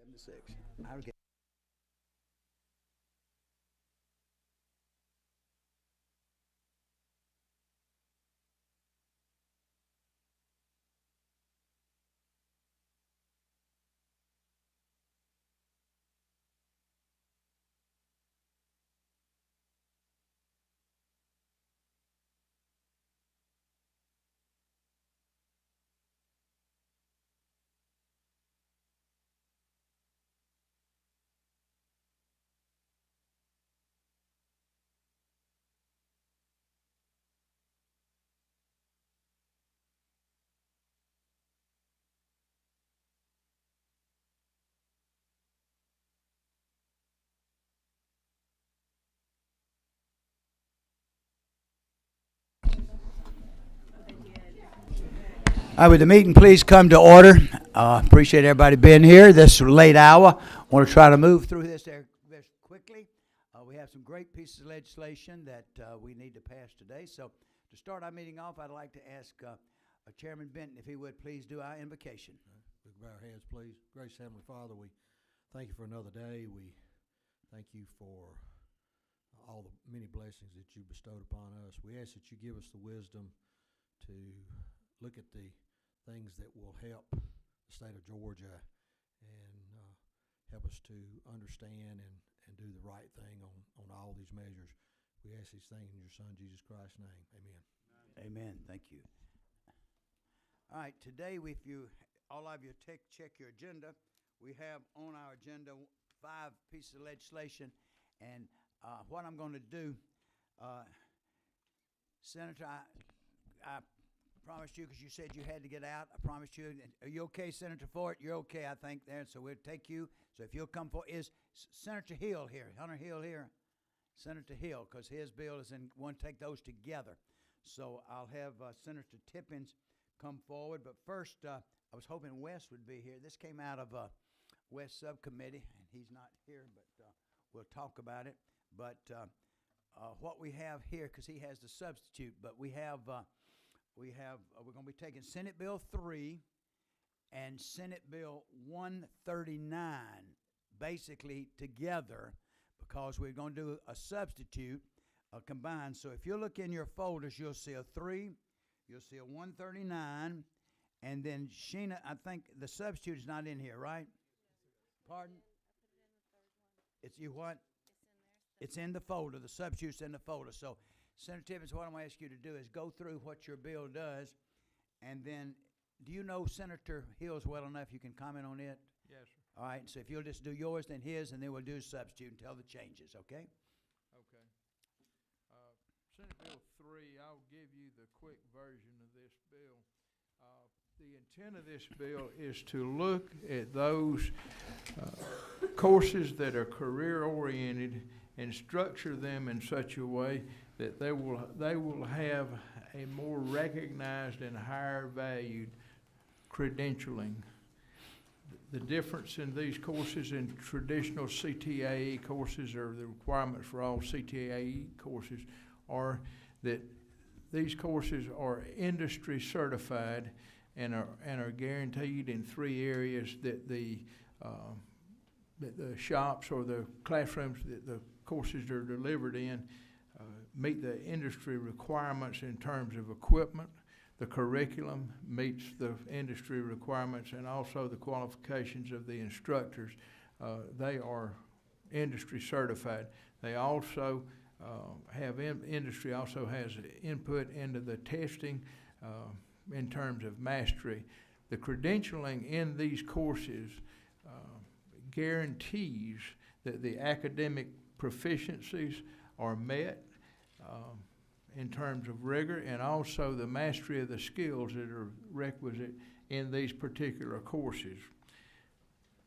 7 to 6. I'll get. All right, would the meeting please come to order? Appreciate everybody being here this late hour. Want to try to move through this quickly. We have some great pieces of legislation that we need to pass today. So to start our meeting off, I'd like to ask Chairman Benton if he would please do our invocation. We can bow our heads, please. Gracious Heavenly Father, we thank you for another day. We thank you for all the many blessings that you bestowed upon us. We ask that you give us the wisdom to look at the things that will help the state of Georgia and help us to understand and do the right thing on all these measures. We ask these things in your Son, Jesus Christ's name. Amen. Amen. Thank you. All right, today, if you all of you check your agenda, we have on our agenda 5 pieces of legislation, and what I'm going to do, Senator, I promised you, because you said you had to get out. I promised you. Are you okay, Senator Fort? You're okay, I think, there. So we'll take you. So if you'll come forward. Is Senator Hill here? Hunter Hill here? Senator Hill, because his bill is in. Want to take those together. So I'll have Senator Tippins come forward. But first, I was hoping Wes would be here. This came out of Wes Subcommittee, and he's not here, but we'll talk about it. But what we have here, because he has the substitute, but we have we're going to be taking Senate Bill 3 and Senate Bill 139 basically together, because we're going to do a substitute combined. So if you look in your folders, you'll see a 3, you'll see a 139, and then Sheena, I think the substitute is not in here, right? Pardon? It's you what? It's in the folder. The substitute's in the folder. So Senator Tippins, what I'm going to ask you to do is go through what your bill does, and then, do you know Senator Hills well enough you can comment on it? Yes, sir. All right, so if you'll just do yours, then his, and then we'll do a substitute and tell the changes, okay? Okay. Senate Bill 3, I'll give you the quick version of this bill. The intent of this bill is to look at those courses that are career-oriented and structure them in such a way that they will have a more recognized and higher valued credentialing. The difference in these courses and traditional CTAE courses, or the requirements for all CTAE courses, are that these courses are industry certified and are guaranteed in 3 areas that the shops or the classrooms that the courses are delivered in meet the industry requirements in terms of equipment. The curriculum meets the industry requirements, and also the qualifications of the instructors. They are industry certified. They also industry also has input into the testing in terms of mastery. The credentialing in these courses guarantees that the academic proficiencies are met in terms of rigor, and also the mastery of the skills that are requisite in these particular courses.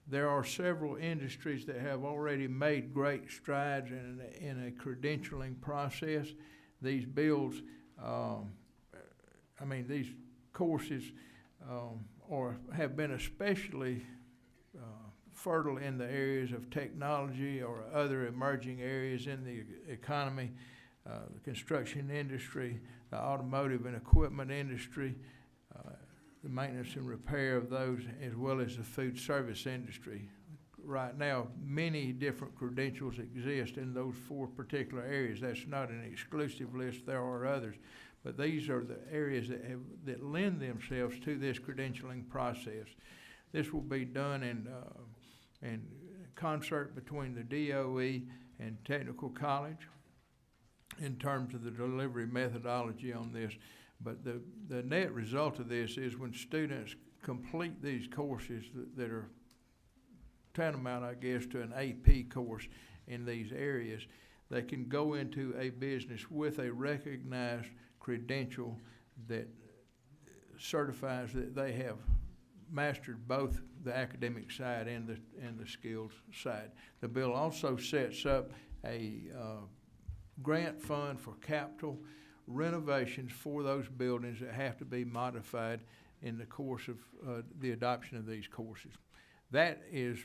There are several industries that have already made great strides in a credentialing process. These bills, these courses have been especially fertile in the areas of technology or other emerging areas in the economy, the construction industry, the automotive and equipment industry, the maintenance and repair of those, as well as the food service industry. right now, many different credentials exist in those 4 particular areas. That's not an exclusive list, there are others. But these are the areas that lend themselves to this credentialing process. This will be done in concert between the DOE and Technical College in terms of the delivery methodology on this. But the net result of this is when students complete these courses that are tantamount, I guess, to an AP course in these areas, they can go into a business with a recognized credential that certifies that they have mastered both the academic side and the skills side. The bill also sets up a grant fund for capital renovations for those buildings that have to be modified in the course of the adoption of these courses. That is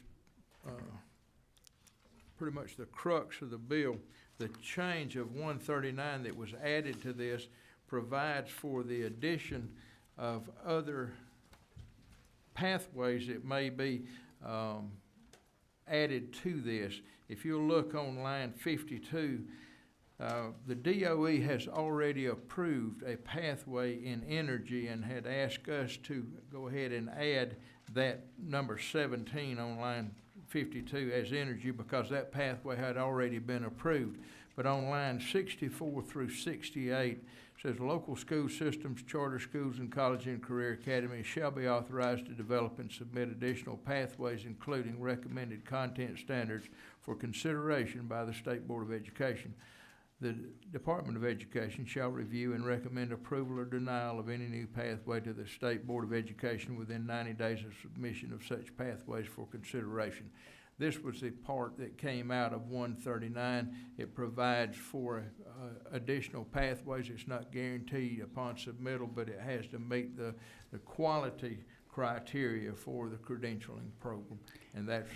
pretty much the crux of the bill. The change of 139 that was added to this provides for the addition of other pathways that may be added to this. If you look on line 52, the DOE has already approved a pathway in energy and had asked us to go ahead and add that number 17 on line 52 as energy because that pathway had already been approved. But on line 64 through 68 says local school systems, charter schools, and college and career academies shall be authorized to develop and submit additional pathways, including recommended content standards for consideration by the State Board of Education. The Department of Education shall review and recommend approval or denial of any new pathway to the State Board of Education within 90 days of submission of such pathways for consideration. This was the part that came out of 139. It provides for additional pathways. It's not guaranteed upon submittal, but it has to meet the quality criteria for the credentialing program, and that's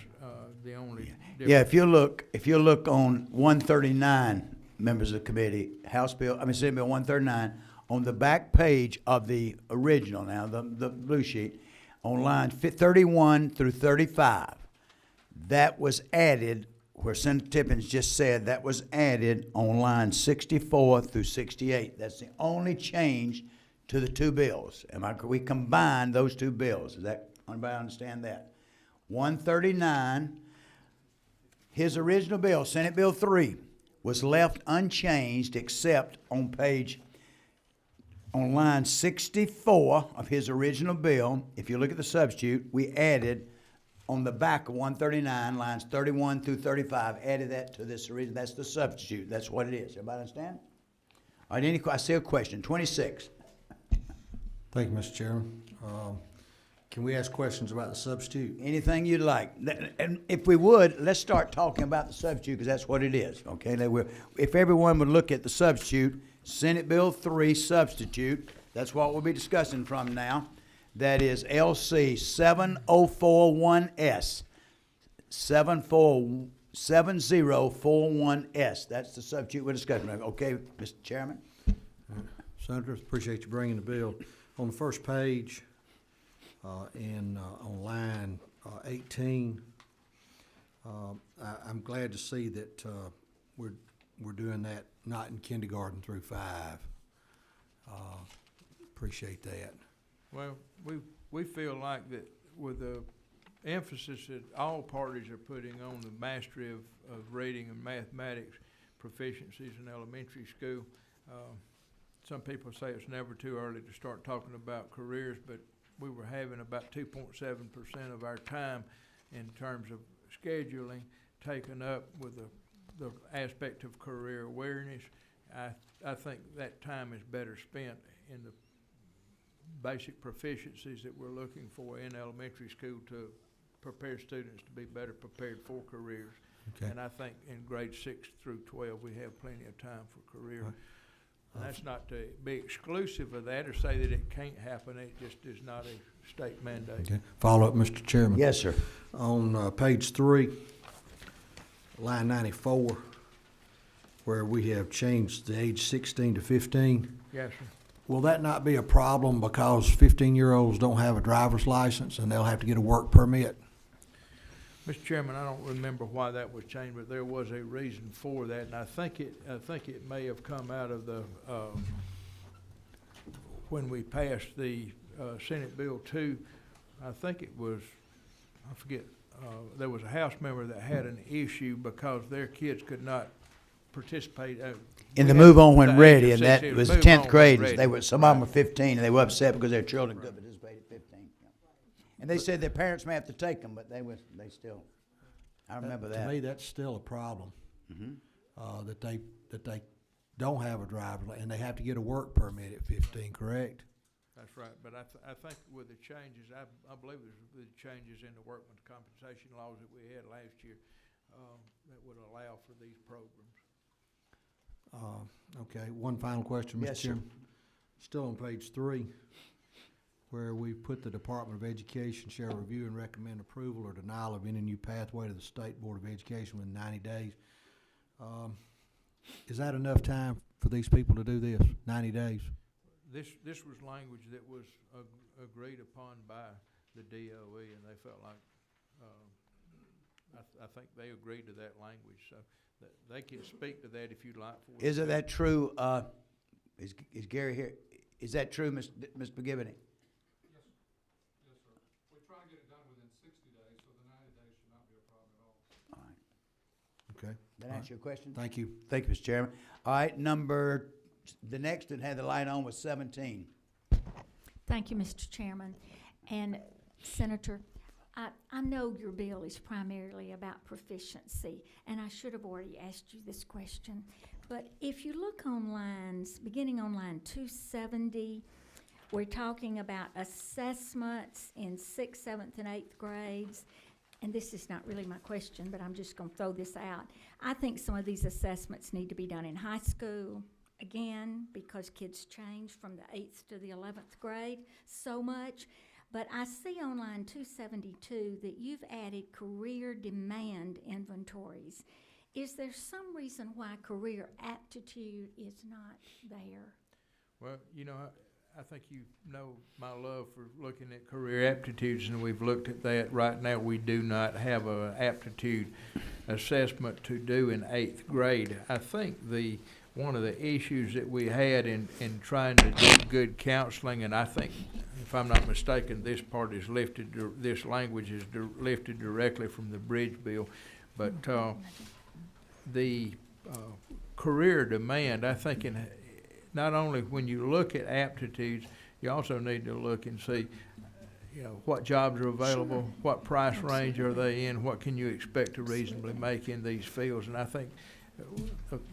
the only difference. Yeah, if you look on 139, members of the committee, Senate Bill 139, on the back page of the original now, the blue sheet, on line 31 through 35, that was added, where Senator Tippins just said, that was added on line 64 through 68. That's the only change to the 2 bills. We combined those 2 bills. Does that, anybody understand that? 139, his original bill, Senate Bill 3, was left unchanged except on line 64 of his original bill. If you look at the substitute, we added on the back of 139, lines 31 through 35, added that to this original. That's the substitute. That's what it is. Everybody understand? All right, I see a question. 26. Thank you, Mr. Chairman. Can we ask questions about the substitute? Anything you'd like. And if we would, let's start talking about the substitute because that's what it is, okay? If everyone would look at the substitute, Senate Bill 3 substitute, that's what we'll be discussing from now. That is LC 7041S, 7041S. That's the substitute we're discussing. Okay, Mr. Chairman? Senator, appreciate you bringing the bill. On the first page, on line 18, I'm glad to see that we're doing that not in kindergarten through 5. Appreciate that. Well, we feel like that with the emphasis that all parties are putting on the mastery of reading and mathematics proficiencies in elementary school, some people say it's never too early to start talking about careers, but we were having about 2.7% of our time in terms of scheduling taken up with the aspect of career awareness. I think that time is better spent in the basic proficiencies that we're looking for in elementary school to prepare students to be better prepared for careers. Okay. And I think in grades 6 through 12 we have plenty of time for career. And that's not to be exclusive of that or say that it can't happen. It just is not a state mandate. Okay. Follow up, Mr. Chairman. Yes, sir. On page 3, line 94, where we have changed the age 16 to 15. Yes, sir. Will that not be a problem because 15-year-olds don't have a driver's license and they'll have to get a work permit? Mr. Chairman, I don't remember why that was changed, but there was a reason for that, and I think it may have come out of the, when we passed the, Senate Bill 2, I think it was, I forget, there was a House member that had an issue because their kids could not participate. In the move on when the age ready, of and that 16, was move on 10th when grade. ready. They were, some of them were 15, and they were upset because their children couldn't participate at 15. And they said their parents may have to take them, but they still, I remember that. To me, that's still a problem, Mhm. that they don't have a driver, and they have to get a work permit at 15, correct? That's right, but I think with the changes, I believe with the changes in the workman's compensation laws that we had last year, that would allow for these programs. Okay, one final question, Yes, Mr. sir. Chairman. Still on page 3, where we put the Department of Education shall review and recommend approval or denial of any new pathway to the State Board of Education within 90 days. Is that enough time for these people to do this, 90 days? This was language that was agreed upon by the DOE, and they felt like, I think they agreed to that language, so that they can speak to that if you'd like. Isn't that true, is Gary here? Is that true, Mr. McGivney? Yes, sir. We try and get it done within 60 days, so the 90 days should not be a problem at all. All right. Okay. That answer your question? Thank you. Thank you, Mr. Chairman. All right, the next that had the light on was 17. Thank you, Mr. Chairman. And Senator, I know your bill is primarily about proficiency, and I should have already asked you this question. But if you look on lines, beginning on line 270, we're talking about assessments in 6th, 7th, and 8th grades. And this is not really my question, but I'm just going to throw this out. I think some of these assessments need to be done in high school, again, because kids change from the 8th to the 11th grade so much. But I see on line 272 that you've added career demand inventories. Is there some reason why career aptitude is not there? Well, I think you know my love for looking at career aptitudes, and we've looked at that. Right now, we do not have an aptitude assessment to do in 8th grade. I think one of the issues that we had in trying to do good counseling, and I think, if I'm not mistaken, this language is lifted directly from the Bridge Bill, but the career demand, I think, not only when you look at aptitudes, you also need to look and see, what jobs are available, Sure. what price range are they in, what can you expect to reasonably make in these fields. And I think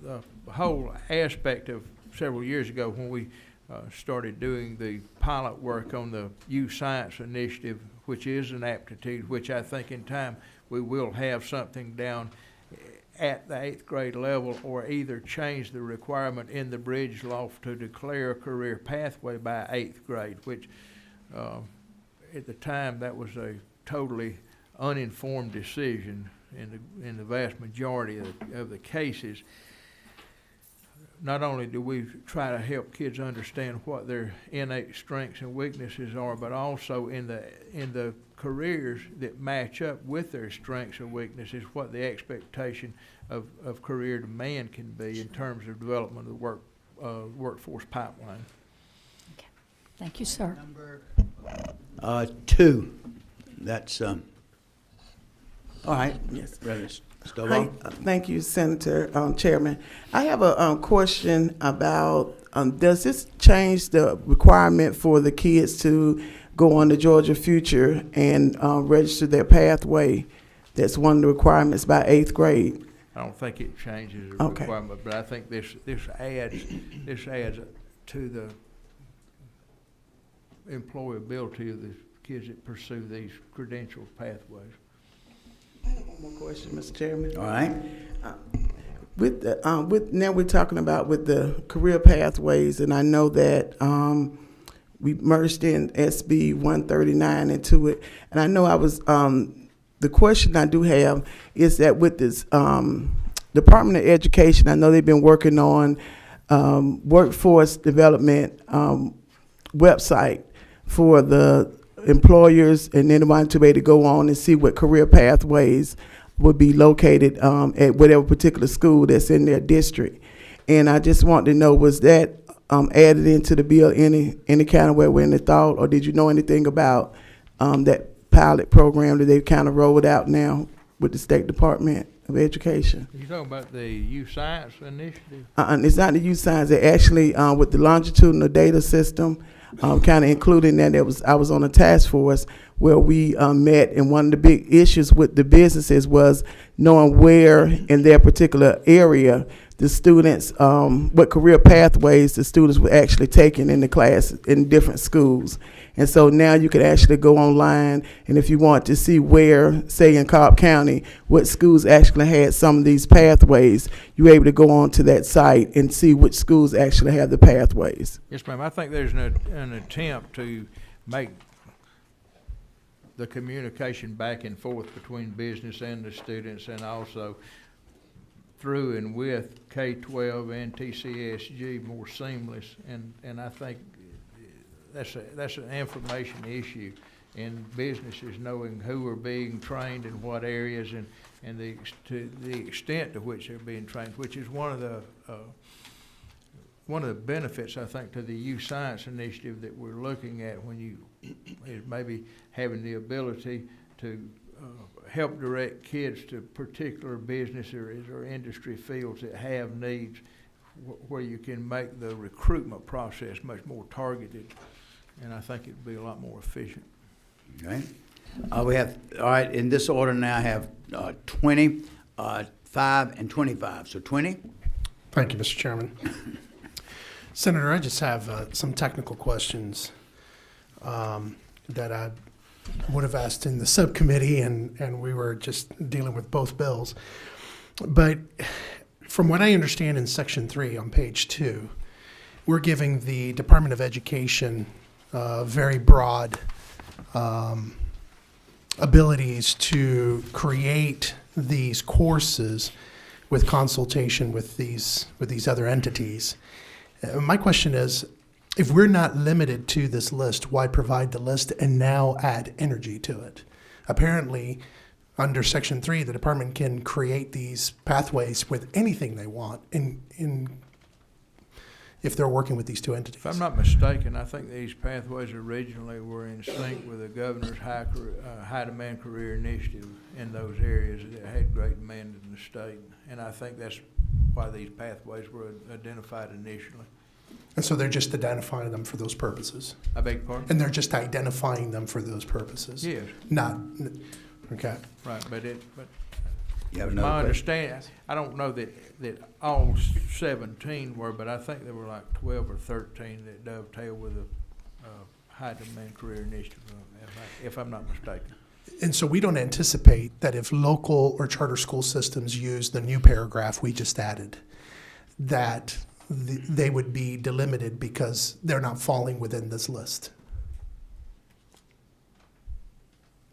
the whole aspect of several years ago when we started doing the pilot work on the Youth Science Initiative, which is an aptitude, which I think in time we will have something down at the 8th grade level, or either change the requirement in the Bridge Law to declare a career pathway by 8th grade, which at the time that was a totally uninformed decision in the vast majority of the cases. Not only do we try to help kids understand what their innate strengths and weaknesses are, but also in the careers that match up with their strengths and weaknesses, what the expectation of career demand can be in terms of development of the workforce pipeline. Okay. Thank you, sir. Number 2. That's all right. Yes. Reverend Hi, Stovall. thank you, Senator, Chairman. I have a question about, does this change the requirement for the kids to go on to Georgia Future and register their pathway? That's one of the requirements by 8th grade. I don't think it changes the Okay. requirement, but I think this adds to the employability of the kids that pursue these credential pathways. One more question, Mr. Chairman. All right. Now we're talking about with the career pathways, and I know that we merged in SB 139 into it, and I know the question I do have is that with this Department of Education, I know they've been working on workforce development website for the employers and anyone to be able to go on and see what career pathways would be located at whatever particular school that's in their district. And I just want to know, was that added into the bill any kind of way, with any thought, or did you know anything about that pilot program that they've kind of rolled out now with the State Department of Education? You talking about the Youth Science Initiative? It's not the youth science. They actually, with the longitudinal data system, kind of including that, I was on a task force where we met, and one of the big issues with the businesses was knowing where in their particular area the students, what career pathways the students were actually taking in the class in different schools. And so now you can actually go online, and if you want to see where, say in Cobb County, what schools actually had some of these pathways, you're able to go on to that site and see which schools actually have the pathways. Yes, ma'am. I think there's an attempt to make the communication back and forth between business and the students, and also through and with K-12 and TCSG more seamless. And I think that's an information issue, and businesses knowing who are being trained in what areas, and to the extent to which they're being trained, which is one of the benefits, I think, to the Youth Science Initiative that we're looking at, when you is maybe having the ability to help direct kids to particular business areas or industry fields that have needs, where you can make the recruitment process much more targeted, and I think it'd be a lot more efficient. Okay. We have, all right, in this order now, I have 20, 5, and 25. So 20? Thank you, Mr. Chairman. Senator, I just have some technical questions that I would have asked in the subcommittee, and we were just dealing with both bills. But from what I understand in Section 3 on page 2, we're giving the Department of Education very broad abilities to create these courses with consultation with these other entities. My question is, if we're not limited to this list, why provide the list and now add energy to it? Apparently, under Section 3, the department can create these pathways with anything they want if they're working with these two entities. If I'm not mistaken, I think these pathways originally were in sync with the governor's high demand career initiative in those areas that had great demand in the state. And I think that's why these pathways were identified initially. And so they're just identifying them for those purposes? I beg your pardon? And they're just identifying them for those purposes? Yes. Okay. Right, but You have another my question? understanding, I don't know that all 17 were, but I think there were like 12 or 13 that dovetail with the high demand career initiative, if I'm not mistaken. And so we don't anticipate that if local or charter school systems use the new paragraph we just added, that they would be delimited because they're not falling within this list.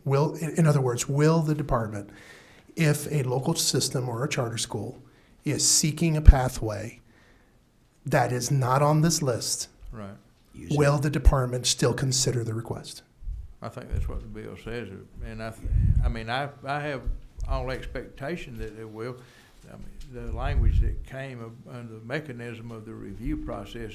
In other words, will the department, if a local system or a charter school is seeking a pathway that is not on this list, Right. will the department still consider the request? I think that's what the bill says, and I mean, I have all expectation that it will. I mean, the language that came under the mechanism of the review process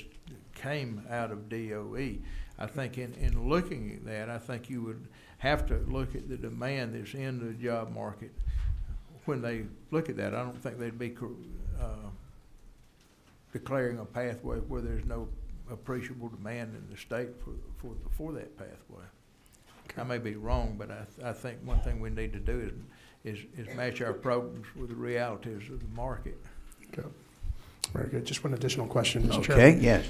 came out of DOE. I think in looking at that, I think you would have to look at the demand that's in the job market. When they look at that, I don't think they'd be declaring a pathway where there's no appreciable demand in the state for that pathway. I may be wrong, but I think one thing we need to do is match our programs with the realities of the market. Okay. Very good. Just one additional question, Mr. Chairman. Okay, yes.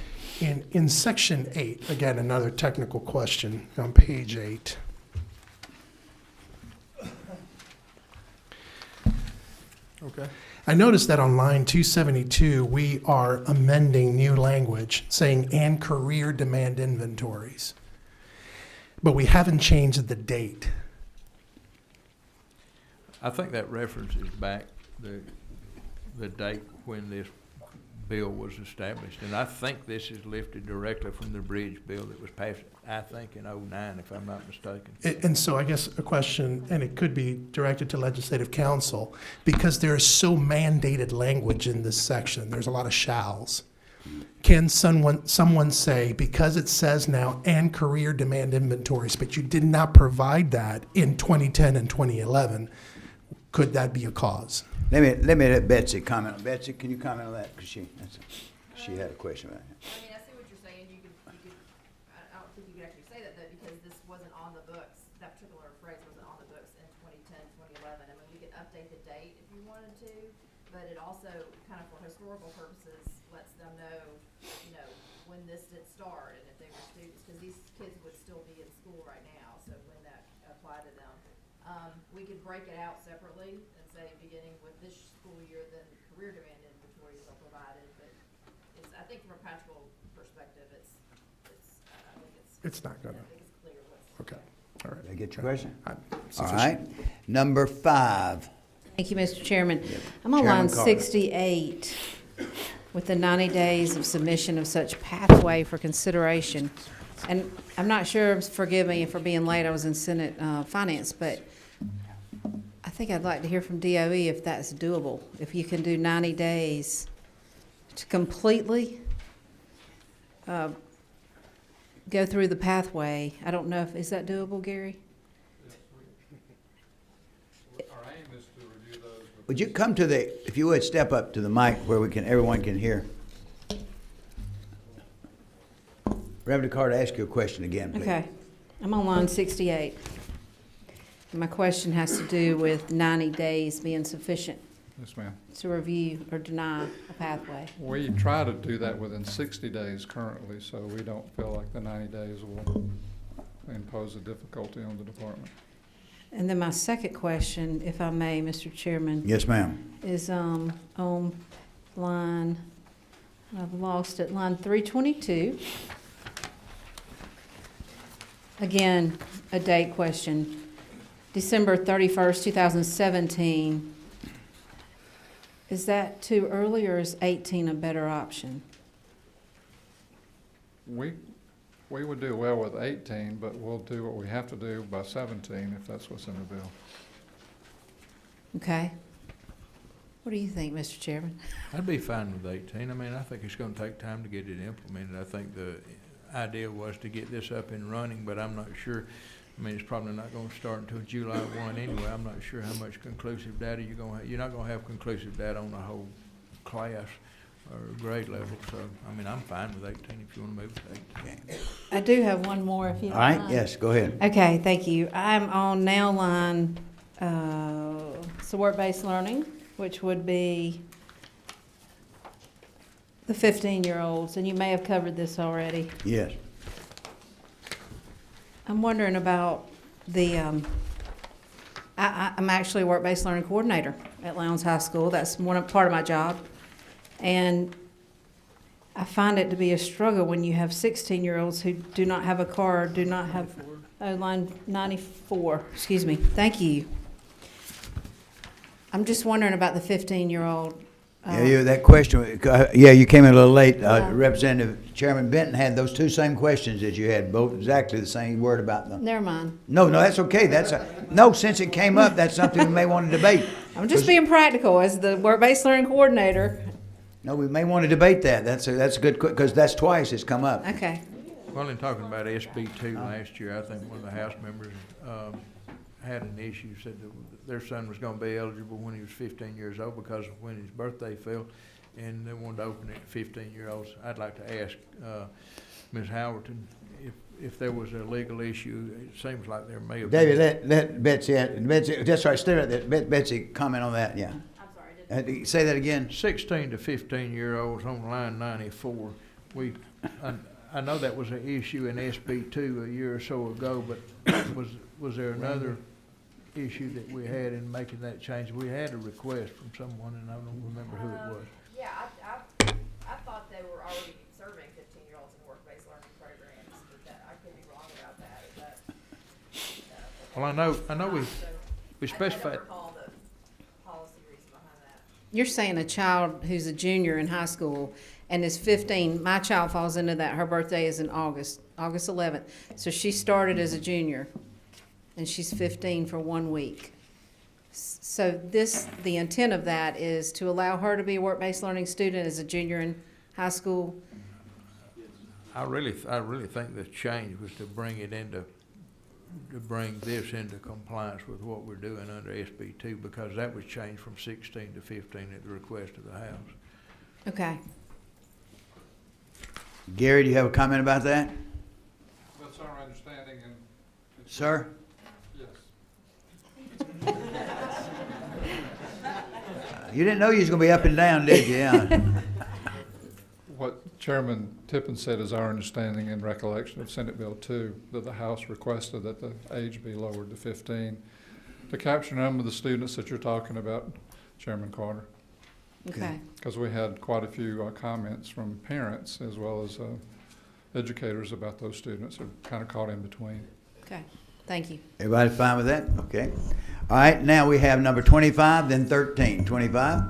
In Section 8, again, another technical question on page 8. Okay. I noticed that on line 272, we are amending new language saying "and career demand inventories." But we haven't changed the date. I think that references back the date when this bill was established. And I think this is lifted directly from the bridge bill that was passed, I think, in '09, if I'm not mistaken. And so I guess a question, and it could be directed to legislative council, because there is so mandated language in this section, there's a lot of shalls. Can someone say, because it says now, and career demand inventories, but you did not provide that in 2010 and 2011, could that be a cause? Let me let Betsy comment. Betsy, can you comment on that? Because she had a question about it. I mean, I see what you're saying, I don't think you could actually say that though, because this wasn't on the books, that particular phrase wasn't on the books in 2010, 2011. I mean, we could update the date if you wanted to, but it also, kind of for historical purposes, lets them know, when this did start and if they were students, because these kids would still be in school right now, so when that applied to them. We could break it out separately and say, beginning with this school year, then career demand inventories are provided, but I think from a practical perspective, I think It's not gonna, I think it's clear what's. okay, all right. Did I get your question? All Sufficient. right. Number 5. Thank you, Mr. Chairman. I'm on Chairman line Carter. 68 with the 90 days of submission of such pathway for consideration. And I'm not sure, forgive me for being late, I was in Senate Finance, but I think I'd like to hear from DOE if that's doable, if you can do 90 days to completely go through the pathway. I don't know is that doable, Gary? Our aim is to review those with. Would you come to if you would, step up to the mic where everyone can hear. Reverend Carter, ask you a question again, please. Okay, I'm on line 68. My question has to do with 90 days being sufficient Yes, ma'am. to review or deny a pathway. We try to do that within 60 days currently, so we don't feel like the 90 days will impose a difficulty on the department. And then my second question, if I may, Mr. Chairman, Yes, ma'am. is on line, I've lost it, line 322. Again, a date question. December 31st, 2017. Is that too early, or is 18 a better option? We would do well with 18, but we'll do what we have to do by 17 if that's what's in the bill. Okay. What do you think, Mr. Chairman? I'd be fine with 18. I mean, I think it's gonna take time to get it implemented. I think the idea was to get this up and running, but I'm not sure. I mean, it's probably not gonna start until July 1 anyway. I'm not sure how much conclusive data you're gonna have. You're not gonna have conclusive data on the whole class or grade level, so, I mean, I'm fine with 18 if you wanna move to 18. I do have one more, if you All don't right, mind. yes, go ahead. Okay, thank you. I'm on now line, so work-based learning, which would be the 15-year-olds, and you may have covered this already. Yes. I'm wondering about the, I'm actually a work-based learning coordinator at Lowndes High School. That's part of my job. And I find it to be a struggle when you have 16-year-olds who do not have a car, or do not have, line 94, excuse me. Thank you. I'm just wondering about the 15-year-old. Yeah, that question, you came in a little late. Yeah. Representative Chairman Benton had those two same questions that you had, both exactly the same word about them. Never mind. No, that's okay. No, since it came up, that's something we may want to debate. I'm just being practical as the work-based learning coordinator. No, we may want to debate that. That's a good, because that's twice it's come up. Okay. Well, in talking about SB2 last year, I think one of the House members had an issue, said that their son was gonna be eligible when he was 15 years old because of when his birthday fell, and they wanted to open it to 15-year-olds. I'd like to ask Ms. Howerton if there was a legal issue. It seems like there may have been. David, let Betsy, that's right, stay right there. Betsy, comment on that, yeah. I'm sorry, Say that again. 16 to 15-year-olds on line 94. I know that was an issue in SB2 a year or so ago, but was there another issue that we had in making that change? We had a request from someone, and I don't remember who it was. yeah, I thought they were already serving 15-year-olds in work-based learning programs, but I could be wrong about that, is that? Well, I know we So, specified. I don't recall the policy reason behind that. You're saying a child who's a junior in high school and is 15, my child falls into that, her birthday is in August 11th. So she started as a junior, and she's 15 for 1 week. So the intent of that is to allow her to be a work-based learning student as a junior in high school. I really think the change was to bring this into compliance with what we're doing under SB 2, because that was changed from 16 to 15 at the request of the House. Okay. Gary, do you have a comment about that? That's our understanding, and. Sir? Yes. You didn't know you was gonna be up and down, did you? Yeah. What Chairman Tippin said is our understanding and recollection of Senate Bill 2, that the House requested that the age be lowered to 15 to capture a number of the students that you're talking about, Chairman Carter. Okay. Because we had quite a few comments from parents as well as educators about those students who kind of caught in between. Okay. Thank you. Everybody fine with that? Okay. All right, now we have number 25, then 13. 25?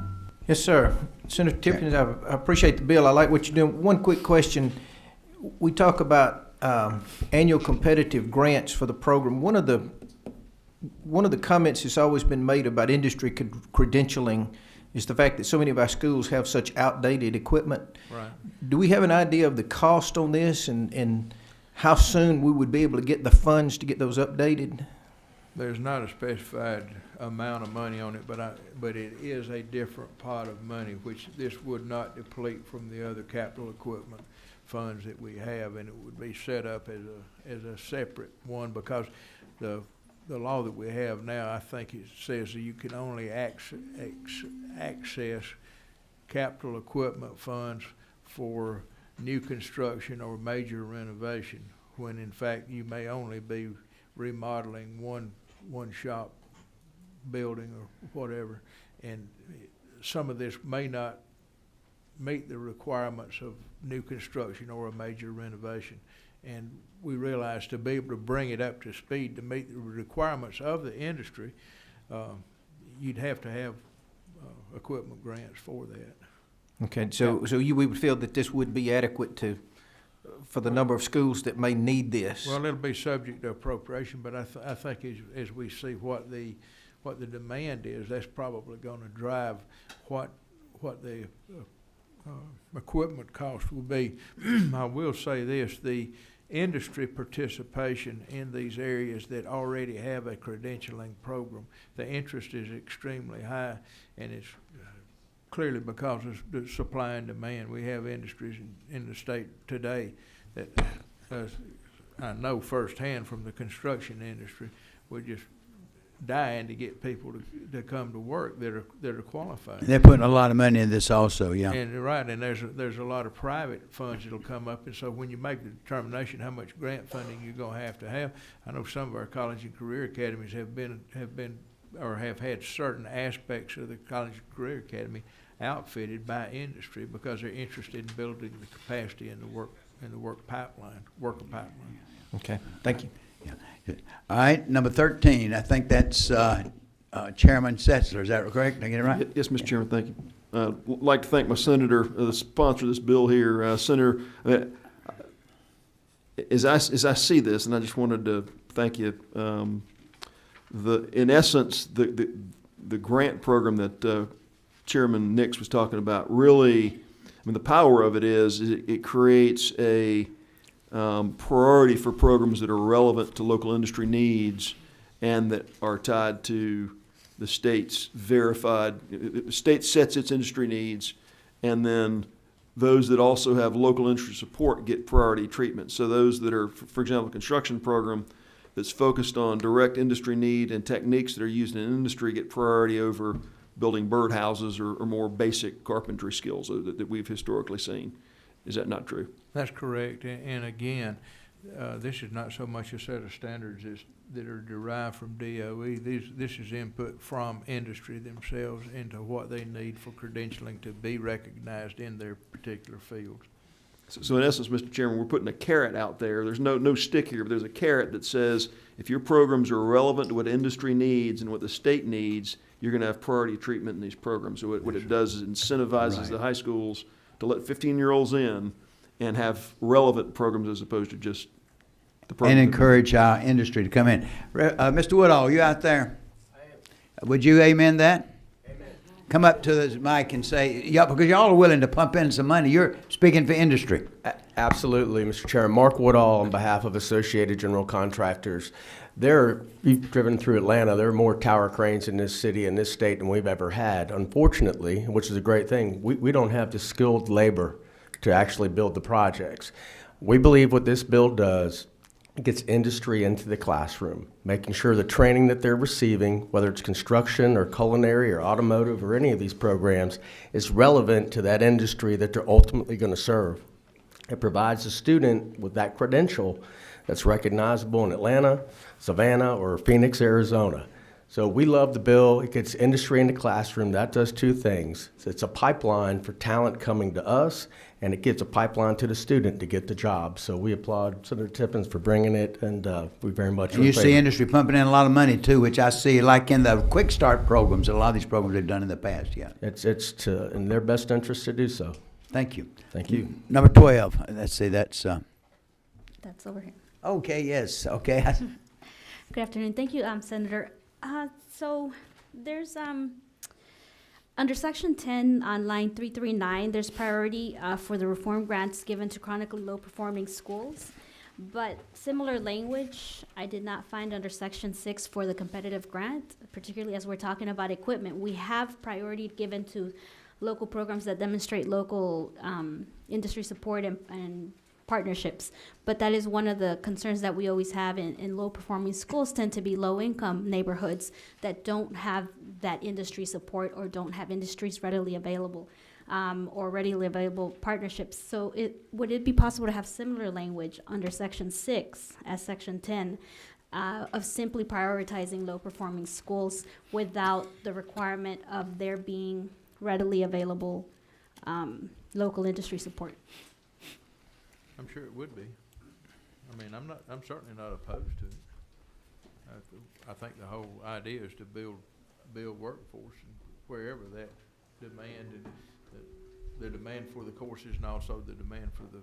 Yes, sir. Senator Tippins, I appreciate the bill. I like what you're doing. One quick question. We talk about annual competitive grants for the program. One of the comments that's always been made about industry credentialing is the fact that so many of our schools have such outdated equipment. Right. Do we have an idea of the cost on this and how soon we would be able to get the funds to get those updated? There's not a specified amount of money on it, but it is a different pot of money, which this would not deplete from the other capital equipment funds that we have, and it would be set up as a separate one, because the law that we have now, I think it says that you can only access capital equipment funds for new construction or major renovation, when in fact you may only be remodeling one shop building or whatever, and some of this may not meet the requirements of new construction or a major renovation. And we realize to be able to bring it up to speed to meet the requirements of the industry, you'd have to have equipment grants for that. Okay, so we would feel that this would be adequate for the number of schools that may need this? Well, it'll be subject to appropriation, but I think as we see what the demand is, that's probably going to drive what the equipment cost will be. I will say this: the industry participation in these areas that already have a credentialing program, the interest is extremely high, and it's clearly because of the supply and demand. We have industries in the state today that I know firsthand from the construction industry, we're just dying to get people to come to work that are qualified. They're putting a lot of money in this also, yeah. And right, and there's a lot of private funds that'll come up, and so when you make the determination how much grant funding you're gonna have to have, I know some of our college and career academies have had certain aspects of the college and career academy outfitted by industry because they're interested in building the capacity in the worker pipeline. Okay, thank you. Yeah. All right, number 13, I think that's Chairman Setzler, is that correct? Did I get it right? Yes, Mr. Chairman, thank you. I'd like to thank my senator, the sponsor of this bill here, Senator. As I see this, and I just wanted to thank you. In essence, the grant program that Chairman Nix was talking about really, I mean, the power of it is it creates a priority for programs that are relevant to local industry needs and that are tied to the state's verified, the state sets its industry needs, and then those that also have local industry support get priority treatment. So those that are, for example, a construction program that's focused on direct industry need and techniques that are used in industry get priority over building birdhouses or more basic carpentry skills that we've historically seen. Is that not true? That's correct, and again, this is not so much a set of standards that are derived from DOE. This is input from industry themselves into what they need for credentialing to be recognized in their particular fields. So in essence, Mr. Chairman, we're putting a carrot out there. There's no stick here, but there's a carrot that says if your programs are relevant to what industry needs and what the state needs, you're going to have priority treatment in these programs. So what it does is incentivizes Right. the high schools to let 15-year-olds in and have relevant programs as opposed to just the program. And encourage our industry to come in. Mr. Woodall, you out there? Would you amen that? Amen. Come up to the mic and say, yeah, because y'all are willing to pump in some money. You're speaking for industry. Absolutely, Mr. Chairman. Mark Woodall on behalf of Associated General Contractors. You've driven through Atlanta, there are more tower cranes in this city and this state than we've ever had. Unfortunately, which is a great thing, we don't have the skilled labor to actually build the projects. We believe what this bill does, it gets industry into the classroom, making sure the training that they're receiving, whether it's construction or culinary or automotive or any of these programs, is relevant to that industry that they're ultimately going to serve. It provides the student with that credential that's recognizable in Atlanta, Savannah, or Phoenix, Arizona. So we love the bill. It gets industry in the classroom. That does two things. It's a pipeline for talent coming to us, and it gives a pipeline to the student to get the job. So we applaud Senator Tippins for bringing it, and we very much And you see favor. industry pumping in a lot of money too, which I see like in the Quick Start programs, a lot of these programs they've done in the past, yeah. It's in their best interest to do so. Thank you. Thank you. Number 12, let's see, that's, That's over here. okay, yes, okay. Good afternoon. Thank you, Senator. So there's under Section 10 on line 339, there's priority for the reform grants given to chronically low-performing schools. But similar language I did not find under Section 6 for the competitive grant, particularly as we're talking about equipment. We have priority given to local programs that demonstrate local industry support and partnerships. But that is one of the concerns that we always have in low-performing schools tend to be low-income neighborhoods that don't have that industry support or don't have industries readily available or readily available partnerships. So would it be possible to have similar language under Section 6 as Section 10 of simply prioritizing low-performing schools without the requirement of there being readily available local industry support? I'm sure it would be. I mean, I'm certainly not opposed to it. I think the whole idea is to build workforce and wherever that demand and the demand for the courses and also the demand for the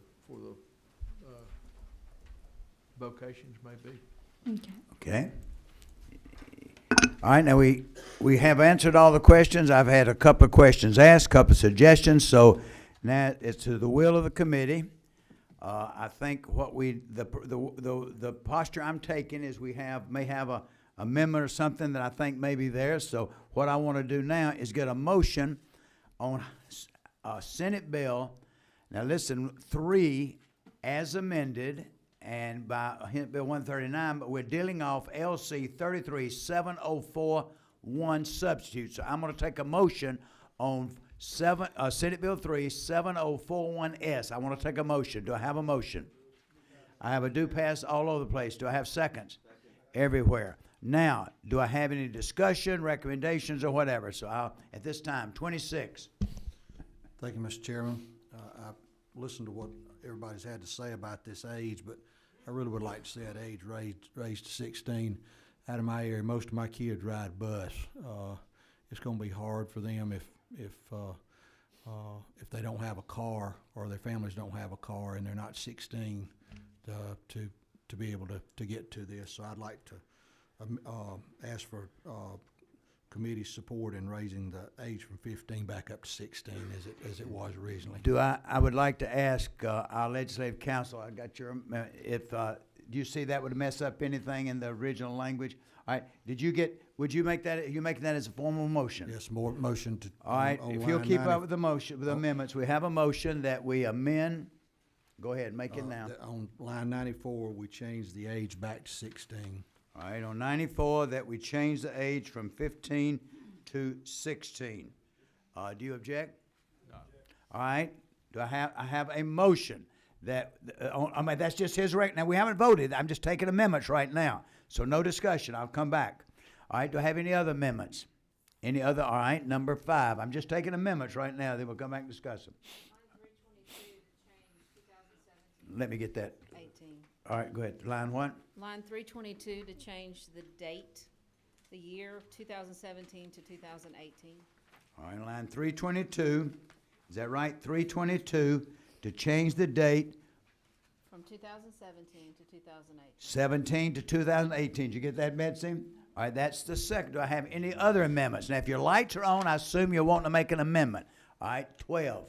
vocations may be. Okay. All right, now we have answered all the questions. I've had a couple of questions asked, a couple of suggestions, so now it's to the will of the committee. I think what the posture I'm taking is we may have a amendment or something that I think may be there. So what I want to do now is get a motion on Senate bill. Now listen, 3 as amended and by Senate Bill 139, but we're dealing off LC 33-7041 substitute. So I'm going to take a motion on Senate Bill 3-7041S. I want to take a motion. Do I have a motion? I have a do pass all over the place. Do I have seconds? Everywhere. Now, do I have any discussion, recommendations, or whatever? So at this time, 26. Thank you, Mr. Chairman. I listened to what everybody's had to say about this age, but I really would like to see that age raised to 16. Out of my area, most of my kids ride bus. It's going to be hard for them if they don't have a car or their families don't have a car and they're not 16 to be able to get to this. So I'd like to ask for committee support in raising the age from 15 back up to 16 as it was originally. I would like to ask our legislative council, I got your, do you see that would mess up anything in the original language? All right, would you make that, are you making that as a formal motion? Yes, more motion to. All right, on if you'll line keep 90 up with the motion, with the amendments, we have a motion that we amend. Go ahead, make it now. On line 94, we changed the age back to 16. All right, on 94, that we change the age from 15 to 16. Do you object? No. All right, I have a motion that, I mean, that's just his rec, now we haven't voted, I'm just taking amendments right now. So no discussion, I'll come back. All right, do I have any other amendments? Any other, all right, number 5. I'm just taking amendments right now, then we'll come back and discuss them. let me get that. 18. All right, go ahead. Line what? Line 322 to change the date, the year 2017 to 2018. All right, line 322, is that right? 322, to change the date, From 2017 to 2018. 17 to 2018. Did you get that, Betsy? All right, that's the second. Do I have any other amendments? Now, if your lights are on, I assume you're wanting to make an amendment. All right, 12.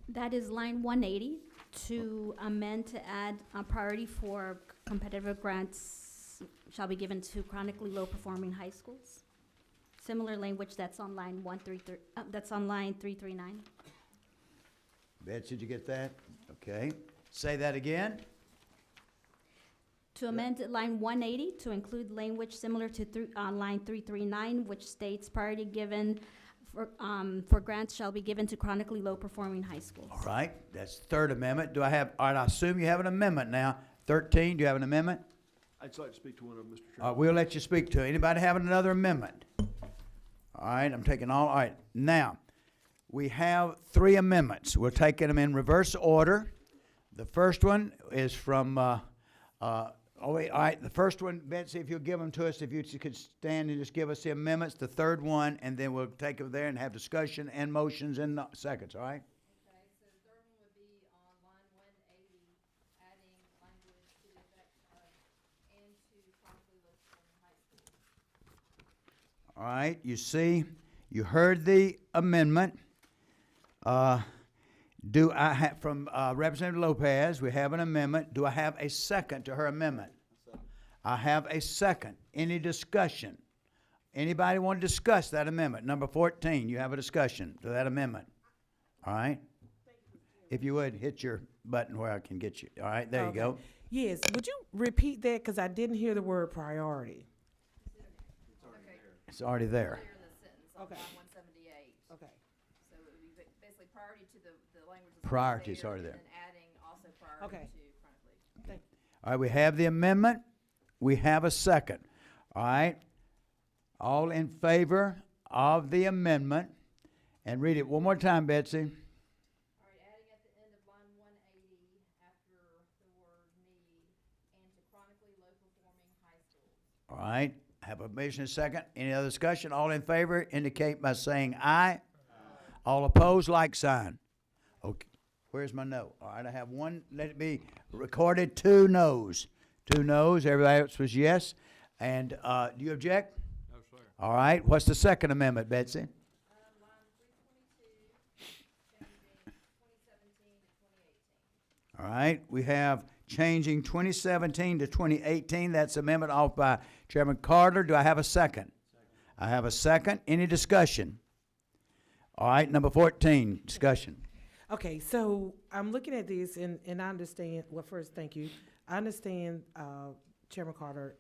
That is line 180 to amend to add a priority for competitive grants shall be given to chronically low-performing high schools. Similar language that's on line 133, that's on line 339. Betsy, did you get that? Okay. Say that again. To amend line 180 to include language similar to line 339, which states priority given for grants shall be given to chronically low-performing high schools. All right, that's the third amendment. Do I have, all right, I assume you have an amendment now. 13, do you have an amendment? I'd like to speak to one of them, Mr. All Chairman. right, we'll let you speak to it. Anybody having another amendment? All right, I'm taking all right. Now, we have 3 amendments. We're taking them in reverse order. The first one is from, all right, the first one, Betsy, if you'll give them to us, if you could stand and just give us the amendments, the third one, and then we'll take them there and have discussion and motions in seconds, all right? Okay, so the third one would be on line 180, adding language to the effect of and to chronically low-performing high schools. All right, you see, you heard the amendment. Do I have, from Representative Lopez, we have an amendment. Do I have a second to her amendment? I have a second. Any discussion? Anybody want to discuss that amendment? Number 14, you have a discussion to that amendment. All right? If you would, hit your button where I can get you. All right, there you go. Yes, would you repeat that, because I didn't hear the word priority? It's already there. Earlier in the sentence on Okay. line 178. Okay. So it would be basically priority to the language that's Priority is already there. and then adding also priority Okay. to chronically. All right, we have the amendment. We have a second. All right? All in favor of the amendment? And read it one more time, Betsy. All right, adding at the end of line 180 after the word need and to chronically low-performing high schools. All right, have a motion and a second. Any other discussion? All in favor indicate by saying aye. All opposed, like sign. Okay, where's my no? All right, I have one, let it be recorded, 2 noes. 2 noes, everybody else was yes. And, do you object? No, sir. All right, what's the second amendment, Betsy? Line 322, changing 2017 to 2018. All right, we have changing 2017 to 2018. That's amendment offered by Chairman Carter. Do I have a second? I have a second. Any discussion? All right, number 14, discussion. Okay, so I'm looking at this and I understand, well, first, thank you. I understand, Chairman Carter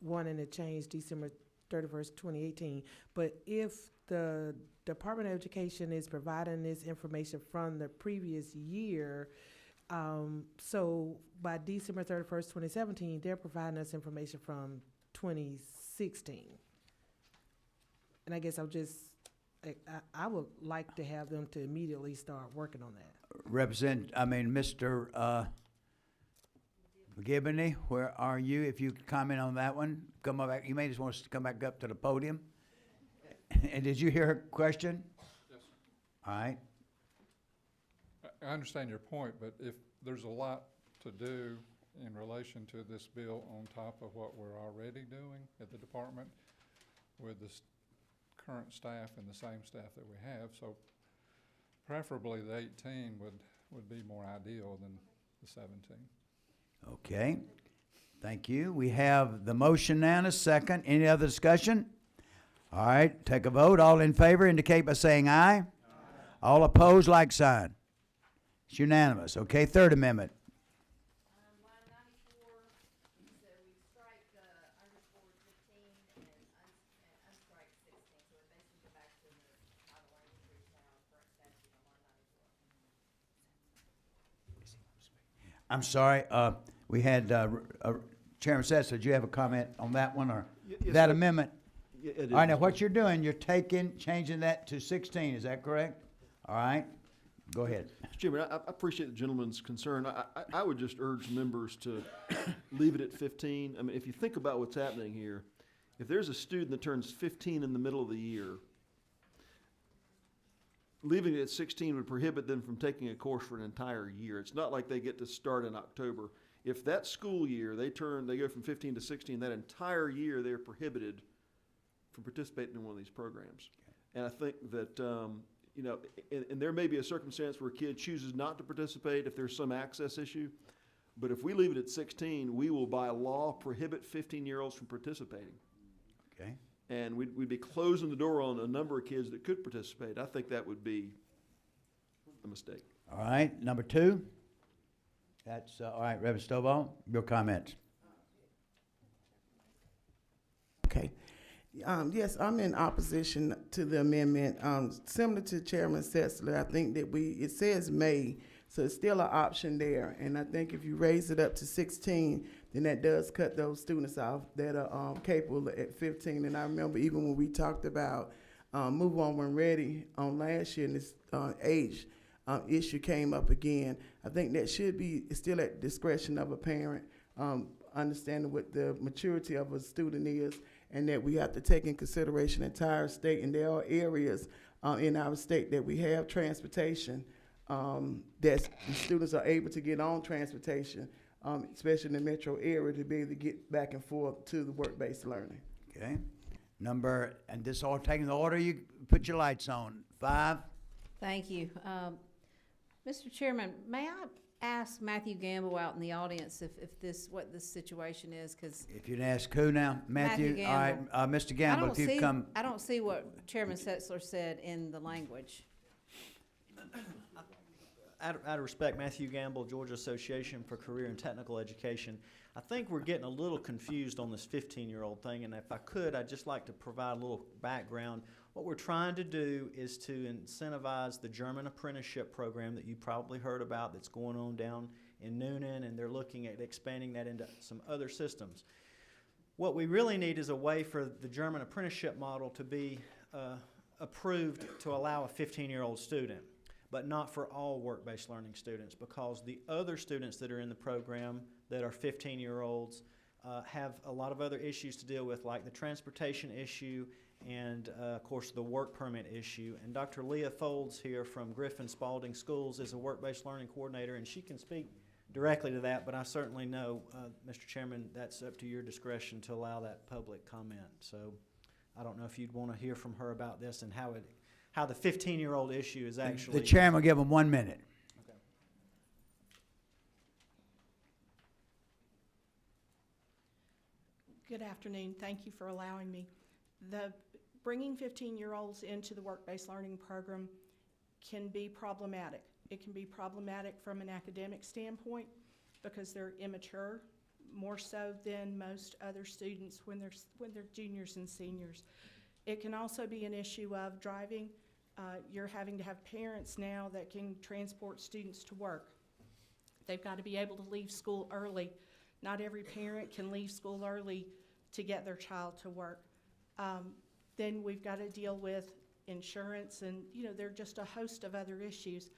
wanting to change December 31st, 2018. But if the Department of Education is providing this information from the previous year, so by December 31st, 2017, they're providing us information from 2016. And I guess I would like to have them to immediately start working on that. Mr. McGibney, where are you? If you could comment on that one, come on back. You may just want us to come back up to the podium. And did you hear her question? Yes. All right. I understand your point, but if there's a lot to do in relation to this bill on top of what we're already doing at the department with the current staff and the same staff that we have, so preferably the 18 would be more ideal than the 17. Okay. Thank you. We have the motion now and a second. Any other discussion? All right, take a vote. All in favor indicate by saying aye. Aye. All opposed, like sign. It's unanimous. Okay, third amendment. Line 94, so we strike underscore 15 and unstrike 16, so it basically go back to the title language we now, correct statute on line 94. I'm sorry, we had Chairman Sessa, did you have a comment on that one, or Yes, that sir. amendment? Yeah, it All right, is. now what you're doing, you're changing that to 16, is that correct? All right, Go ahead. Mr. Chairman, I appreciate the gentleman's concern. I would just urge members to leave it at 15. I mean, if you think about what's happening here, if there's a student that turns 15 in the middle of the year, leaving it at 16 would prohibit them from taking a course for an entire year. It's not like they get to start in October. If that school year, they go from 15 to 16, that entire year they're prohibited from participating in one of these programs. And I think that, you know, and there may be a circumstance where a kid chooses not to participate if there's some access issue. But if we leave it at 16, we will by law prohibit 15-year-olds from participating. Okay. And we'd be closing the door on a number of kids that could participate. I think that would be a mistake. All right, number 2. That's, all right, Reverend Stovall, your comments. Okay. Yes, I'm in opposition to the amendment. Similar to Chairman Setzler, I think that it says may, so it's still an option there. And I think if you raise it up to 16, then that does cut those students off that are capable at 15. And I remember even when we talked about Move On When Ready on last year, and this age issue came up again. I think that should be still at discretion of a parent, understanding what the maturity of a student is, and that we have to take in consideration the entire state. And there are areas in our state that we have transportation, that the students are able to get on transportation, especially in the metro area, to be able to get back and forth to the work-based learning. Okay. And this all taking the order, you put your lights on. 5. Thank you. Mr. Chairman, may I ask Matthew Gamble out in the audience what this situation is? Because If you'd ask who now? Matthew? Matthew All right, Mr. Gamble, if you'd come. I don't see what Chairman Setzler said in the language. Out of respect, Matthew Gamble, Georgia Association for Career and Technical Education. I think we're getting a little confused on this 15-year-old thing, and if I could, I'd just like to provide a little background. What we're trying to do is to incentivize the German apprenticeship program that you probably heard about that's going on down in Noonan, and they're looking at expanding that into some other systems. What we really need is a way for the German apprenticeship model to be approved to allow a 15-year-old student, but not for all work-based learning students, because the other students that are in the program that are 15-year-olds have a lot of other issues to deal with, like the transportation issue and, of course, the work permit issue. And Dr. Leah Folds here from Griffin Spalding Schools is a work-based learning coordinator, and she can speak directly to that, but I certainly know, Mr. Chairman, that's up to your discretion to allow that public comment. So I don't know if you'd want to hear from her about this and how the 15-year-old issue is actually. The chairman will give them 1 minute. Okay. Good afternoon. Thank you for allowing me. Bringing 15-year-olds into the work-based learning program can be problematic. It can be problematic from an academic standpoint because they're immature, more so than most other students when they're juniors and seniors. It can also be an issue of driving. You're having to have parents now that can transport students to work. They've got to be able to leave school early. Not every parent can leave school early to get their child to work. Then we've got to deal with insurance, and there are just a host of other issues.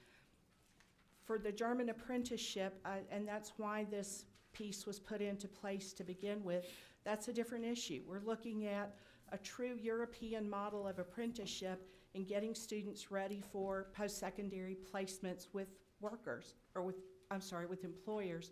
For the German apprenticeship, and that's why this piece was put into place to begin with, that's a different issue. We're looking at a true European model of apprenticeship and getting students ready for post-secondary placements with workers, or with employers.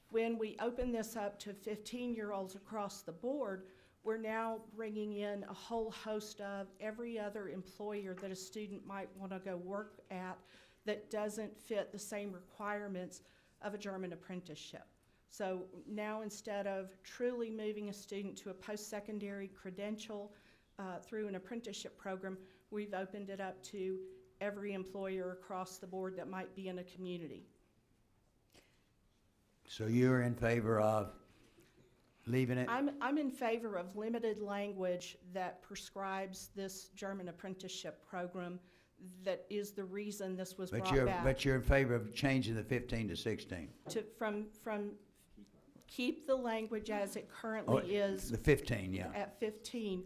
When we open this up to 15-year-olds across the board, we're now bringing in a whole host of every other employer that a student might want to go work at that doesn't fit the same requirements of a German apprenticeship. So now, instead of truly moving a student to a post-secondary credential through an apprenticeship program, we've opened it up to every employer across the board that might be in a community. So you're in favor of leaving it? I'm in favor of limited language that prescribes this German apprenticeship program. That is the reason this was brought back. But you're in favor of changing the 15 to 16? From keep the language as it currently is. The 15, yeah. At 15.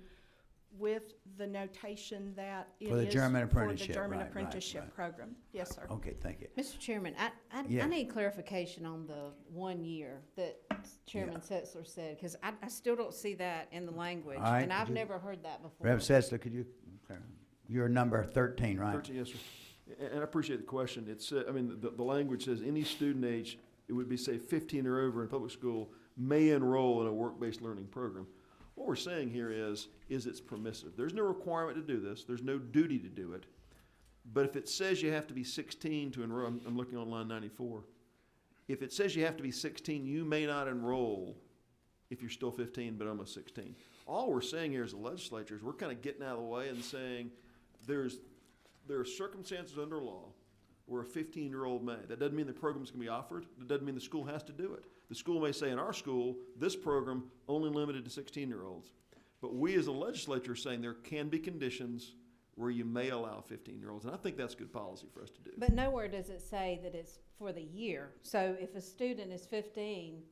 with the notation that it is For the German for the apprenticeship, German right, right, apprenticeship right. program. Yes, sir. Okay, thank you. Mr. Chairman, I Yes. need clarification on the 1 year that Chairman Setzler said, because I still don't see that in the language. All right, And I've could you- never heard that before. Rev. Setzler, could you, you're number 13, right? 13, yes, sir. And I appreciate the question. It's, I mean, the language says any student age, it would be, say, 15 or over in public school, may enroll in a work-based learning program. What we're saying here is it's permissive. There's no requirement to do this. There's no duty to do it. But if it says you have to be 16 to enroll, I'm looking on line 94. If it says you have to be 16, you may not enroll if you're still 15 but almost 16. All we're saying here as a legislature is we're kind of getting out of the way and saying there are circumstances under law where a 15-year-old may. That doesn't mean the program's going to be offered. That doesn't mean the school has to do it. The school may say, in our school, this program only limited to 16-year-olds. But we as a legislature are saying there can be conditions where you may allow 15-year-olds. And I think that's good policy for us to do. But nowhere does it say that it's for the year. So if a student is 15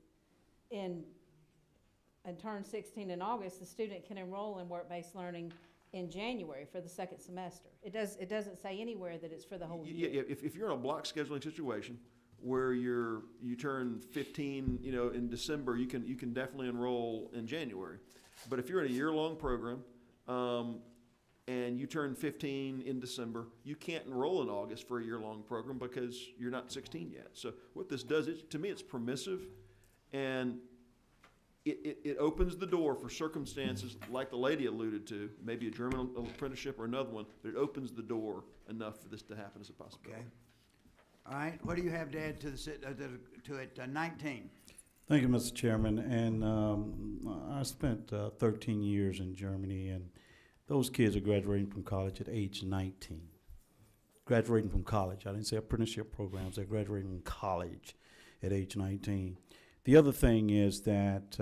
and turns 16 in August, the student can enroll in work-based learning in January for the second semester. It doesn't say anywhere that it's for the whole year. Yeah, if you're in a block scheduling situation where you turn 15, in December, you can definitely enroll in January. But if you're in a year-long program, and you turn 15 in December, you can't enroll in August for a year-long program because you're not 16 yet. So what this does, to me, it's permissive, and it opens the door for circumstances like the lady alluded to, maybe a German apprenticeship or another one, but it opens the door enough for this to happen as a possibility. Okay. All right, what do you have to add to to it, 19? Thank you, Mr. Chairman. And I spent 13 years in Germany, and those kids are graduating from college at age 19. Graduating from college. I didn't say apprenticeship programs. They're graduating from college at age 19. The other thing is that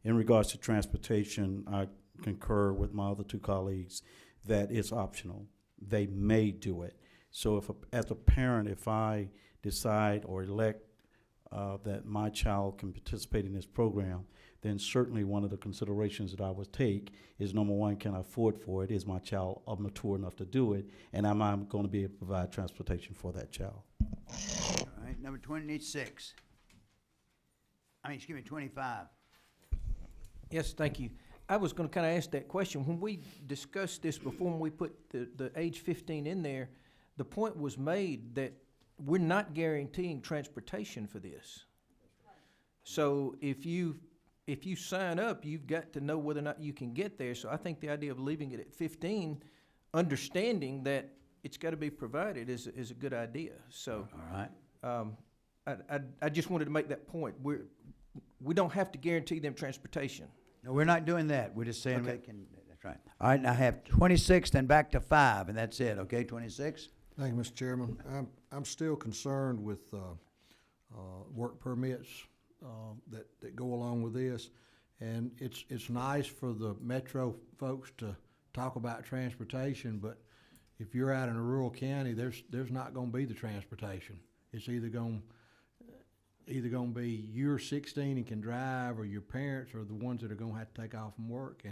in regards to transportation, I concur with my other two colleagues that it's optional. They may do it. So as a parent, if I decide or elect that my child can participate in this program, then certainly one of the considerations that I would take is, number one, can I afford for it? Is my child mature enough to do it? And am I going to be able to provide transportation for that child? All right, number 26. 25. Yes, thank you. I was going to kind of ask that question. When we discussed this before, when we put the age 15 in there, the point was made that we're not guaranteeing transportation for this. So if you sign up, you've got to know whether or not you can get there. So I think the idea of leaving it at 15, understanding that it's got to be provided, is a good idea. So, all right. I just wanted to make that point. We don't have to guarantee them transportation. No, we're not doing that. We're just saying Okay. they can, that's right. All right, now I have 26, then back to 5, and that's it, okay, 26? Thank you, Mr. Chairman. I'm still concerned with work permits that go along with this. And it's nice for the metro folks to talk about transportation, but if you're out in a rural county, there's not gonna be the transportation. It's either gonna be you're 16 and can drive, or your parents are the ones that are gonna have to take off from work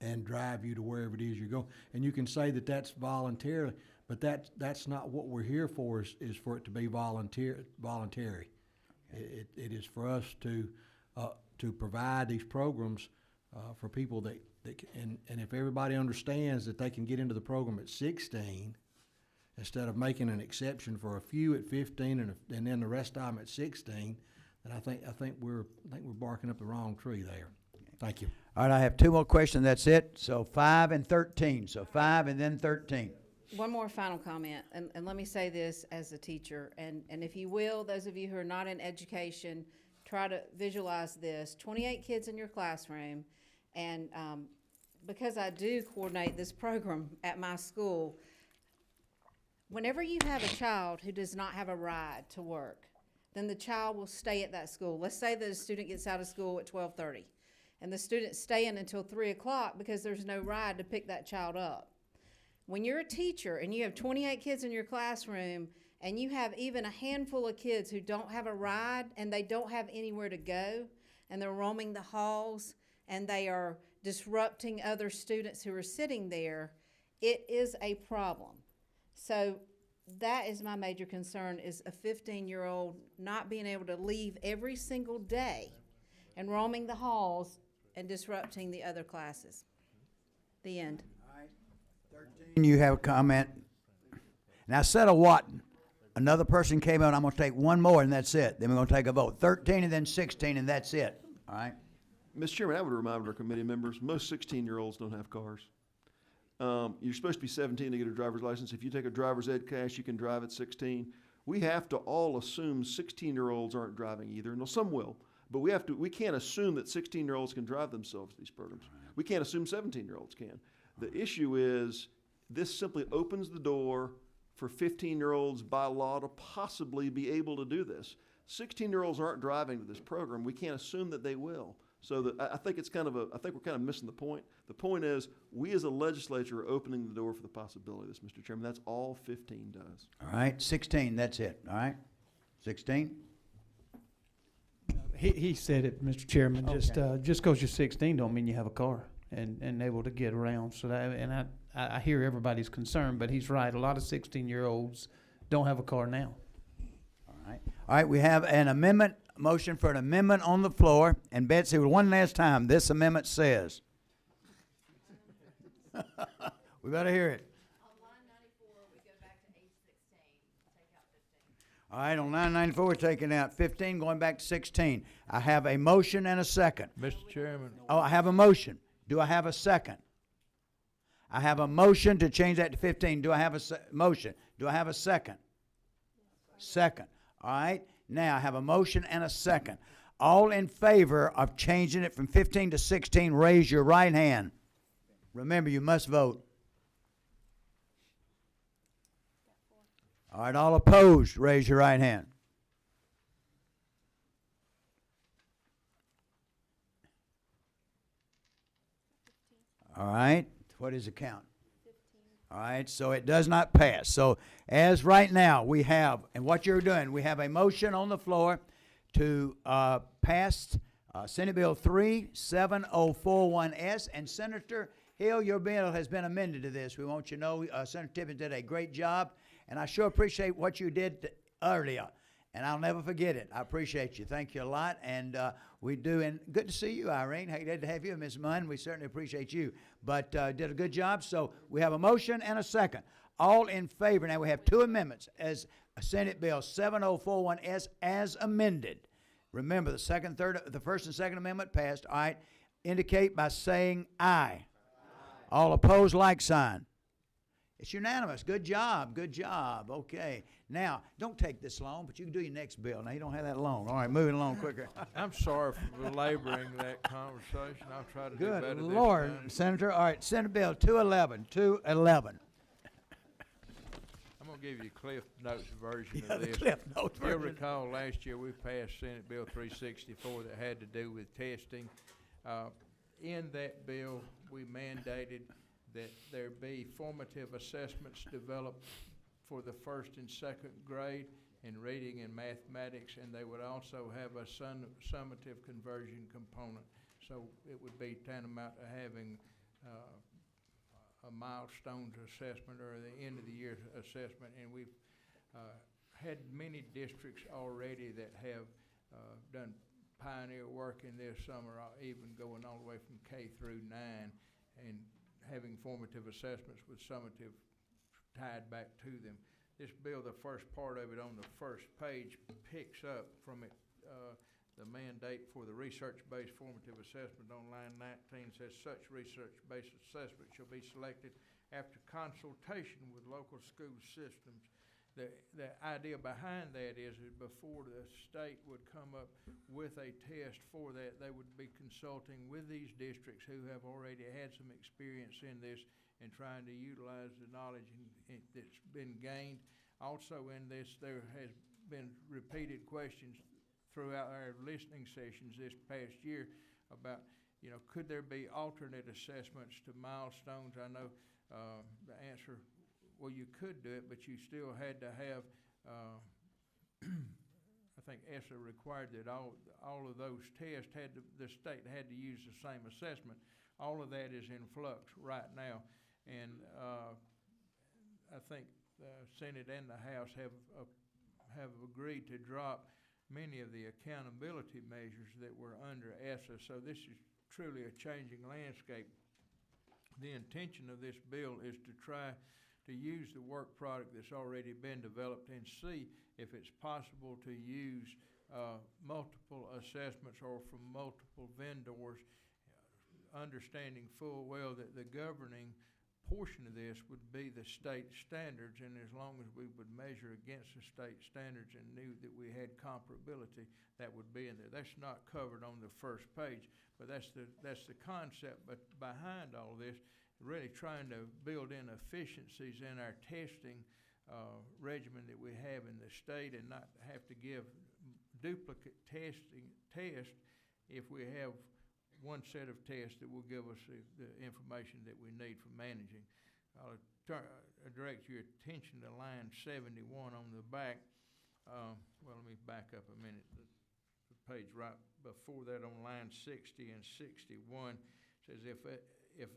and drive you to wherever it is you're going. And you can say that that's voluntarily, but that's not what we're here for, is for it to be voluntary. It is for us to provide these programs for people that and if everybody understands that they can get into the program at 16, instead of making an exception for a few at 15 and then the rest of them at 16, then I think we're barking up the wrong tree there. Thank you. All right, I have two more questions, that's it. So 5 and 13, so 5 and then 13. One more final comment, and let me say this as a teacher, and if you will, those of you who are not in education, try to visualize this. 28 kids in your classroom, and because I do coordinate this program at my school, whenever you have a child who does not have a ride to work, then the child will stay at that school. Let's say that a student gets out of school at 12:30, and the student's staying until 3 o'clock because there's no ride to pick that child up. When you're a teacher and you have 28 kids in your classroom and you have even a handful of kids who don't have a ride and they don't have anywhere to go and they're roaming the halls, and they are disrupting other students who are sitting there, it is a problem. So that is my major concern, is a 15-year-old not being able to leave every single day and roaming the halls and disrupting the other classes. The end. You have a comment. Now, Setta Watton, another person came out. I'm going to take one more, and that's it. Then we're going to take a vote. 13 and then 16, and that's it. All right? Mr. Chairman, I would remind our committee members, most 16-year-olds don't have cars. You're supposed to be 17 to get a driver's license. If you take a driver's ed class, you can drive at 16. We have to all assume 16-year-olds aren't driving either. No, some will. But we can't assume that 16-year-olds can drive themselves to these programs. We can't assume 17-year-olds can. The issue is this simply opens the door for 15-year-olds by law to possibly be able to do this. 16-year-olds aren't driving to this program. We can't assume that they will. So I think it's I think we're kind of missing the point. The point is, we as a legislature are opening the door for the possibility of this, Mr. Chairman. That's all 15 does. All right, 16, that's it. All right? 16? He said it, Mr. Chairman. Okay. Just because you're 16 don't mean you have a car and able to get around. So that, and I hear everybody's concern, but he's right. A lot of 16-year-olds don't have a car now. All right. All right, we have an amendment, motion for an amendment on the floor. And Betsy, one last time, this amendment says. We better hear it. On line 94, we go back to age 16, take out 15. All right, on line 94, we're taking out 15, going back to 16. I have a motion and a second. Mr. Chairman, Oh, I have a motion. Do I have a second? I have a motion to change that to 15. Do I have a motion? Do I have a second? Second. All right. Now I have a motion and a second. All in favor of changing it from 15 to 16, raise your right hand. Remember, you must vote. All right. All opposed, raise your right hand. All right. What is the count? 15. All right. So it does not pass. So as right now we have, and what you're doing, we have a motion on the floor to pass Senate Bill 37041S. And Senator Hill, your bill has been amended to this. We want you to know Senator Tippins did a great job, and I sure appreciate what you did earlier. And I'll never forget it. I appreciate you. Thank you a lot. And we do. And good to see you, Irene. Hey, good to have you, Ms. Munn. We certainly appreciate you. But did a good job. So we have a motion and a second. All in favor. Now we have two amendments as Senate Bill 7041S as amended. Remember, the first and second amendment passed. All right. Indicate by saying aye. All opposed, like sign. It's unanimous. Good job. Good job. Okay. Now, don't take this long, but you can do your next bill. Now, you don't have that long. All right, moving along quicker. I'm sorry for belaboring that conversation. I'll try to do better Good this Lord, time. Senator. All right, Senate Bill 211. I'm going to give you a Cliff Notes version Yeah, of the this. Cliff Notes You'll version. recall last year we passed Senate Bill 364 that had to do with testing. In that bill, we mandated that there be formative assessments developed for the first and second grade in reading and mathematics, and they would also have a summative conversion component. So it would be tantamount to having a milestones assessment or the end of the year assessment. And we've had many districts already that have done pioneer work in this summer, even going all the way from K through 9, and having formative assessments with summative tied back to them. This bill, the first part of it on the first page, picks up from it the mandate for the research-based formative assessment on line 19 says such research-based assessment shall be selected after consultation with local school systems. The idea behind that is that before the state would come up with a test for that, they would be consulting with these districts who have already had some experience in this and trying to utilize the knowledge that's been gained. Also in this, there has been repeated questions throughout our listening sessions this past year about, could there be alternate assessments to milestones? I know the answer, well, you could do it, but you still had to have, I think ESSA required that all of those tests the state had to use the same assessment. All of that is in flux right now, and I think the Senate and the House have agreed to drop many of the accountability measures that were under ESSA. So this is truly a changing landscape. The intention of this bill is to try to use the work product that's already been developed and see if it's possible to use multiple assessments or from multiple vendors, understanding full well that the governing portion of this would be the state standards, and as long as we would measure against the state standards and knew that we had comparability, that would be in there. That's not covered on the first page, but that's the concept. But behind all this, really trying to build in efficiencies in our testing regimen that we have in the state, and not have to give duplicate tests if we have one set of tests that will give us the information that we need for managing. I'll direct your attention to line 71 on the back. Well, let me back up a minute. The page right before that on line 60 and 61 says if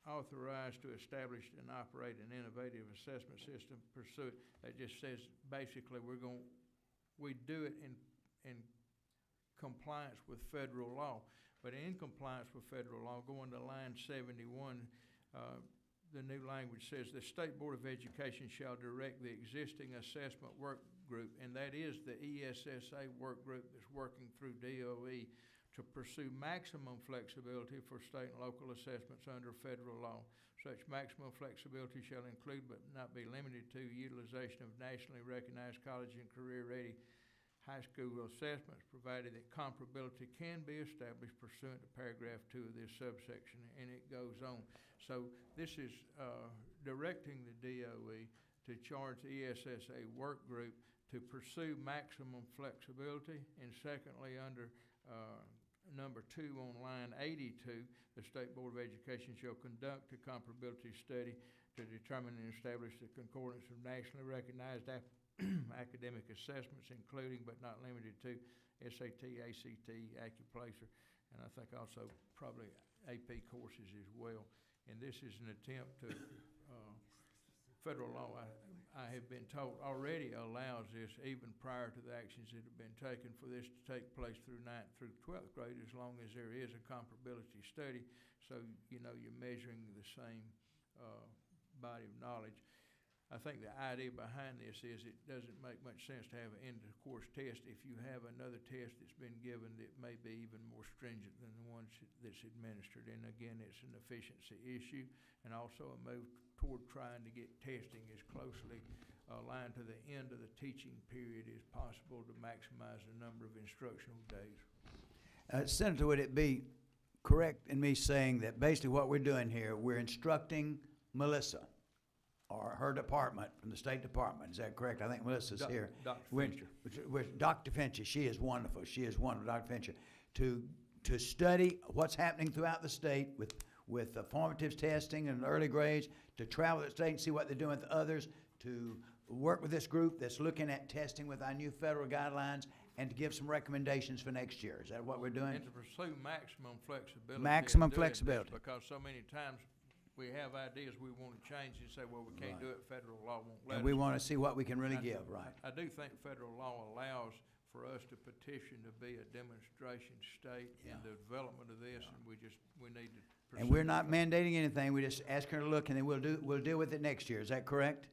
authorized to establish and operate an innovative assessment system, pursue it. That just says basically we do it in compliance with federal law. But in compliance with federal law, going to line 71, the new language says the State Board of Education shall direct the existing assessment work group, and that is the ESSA work group that's working through DOE, to pursue maximum flexibility for state and local assessments under federal law. Such maximum flexibility shall include but not be limited to utilization of nationally recognized college and career-ready high school assessments, provided that comparability can be established pursuant to paragraph 2 of this subsection, and it goes on. So this is directing the DOE to charge the ESSA work group to pursue maximum flexibility, and secondly, under number 2 on line 82, the State Board of Education shall conduct a comparability study to determine and establish the concordance of nationally recognized academic assessments, including but not limited to SAT, ACT, Accuplacer, and I think also probably AP courses as well. And this is an attempt to, federal law, I have been told, already allows this even prior to the actions that have been taken for this to take place through 9th through 12th grade, as long as there is a comparability study. So, you know, you're measuring the same body of knowledge. I think the idea behind this is it doesn't make much sense to have an end-of-course test if you have another test that's been given that may be even more stringent than the one that's administered. And again, it's an efficiency issue, and also a move toward trying to get testing as closely aligned to the end of the teaching period as possible to maximize the number of instructional days. Senator, would it be correct in me saying that basically what we're doing here, we're instructing Melissa or her department from the State Department? Is that correct? I think Melissa's here. Dr. We're- Fincher. With Dr. Fincher, she is wonderful. She is wonderful, Dr. Fincher, to study what's happening throughout the state with the formative testing and early grades, to travel the state and see what they're doing with others, to work with this group that's looking at testing with our new federal guidelines, and to give some recommendations for next year. Is that what we're doing? And to pursue maximum flexibility. Maximum in doing this, flexibility. Because so many times we have ideas we want to change and say, well, we can't do it, federal law won't let us. And we want to see what we can really I- give, right? I do think federal law allows for us to petition to be a demonstration state in the development of this, and we need to pursue. And we're not that. mandating anything, we just ask her to look, and then we'll deal with it next year. Is that correct?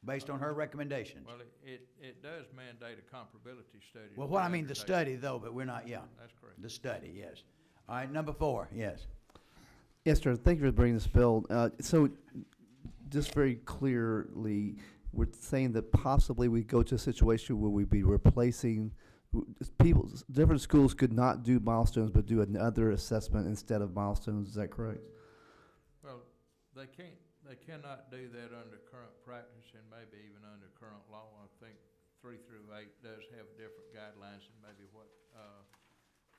Based on her recommendations? Well, it does mandate a comparability study. Well, to what be I mean, the undertaken. study though, but we're not, yeah. That's correct. The study, yes. All right, number 4, yes. Yes, sir. Thank you for bringing this bill. So, just very clearly, we're saying that possibly we go to a situation where we'd be replacing people. Different schools could not do milestones, but do another assessment instead of milestones. Is that correct? Well, they cannot do that under current practice and maybe even under current law. I think 3 through 8 does have different guidelines than maybe what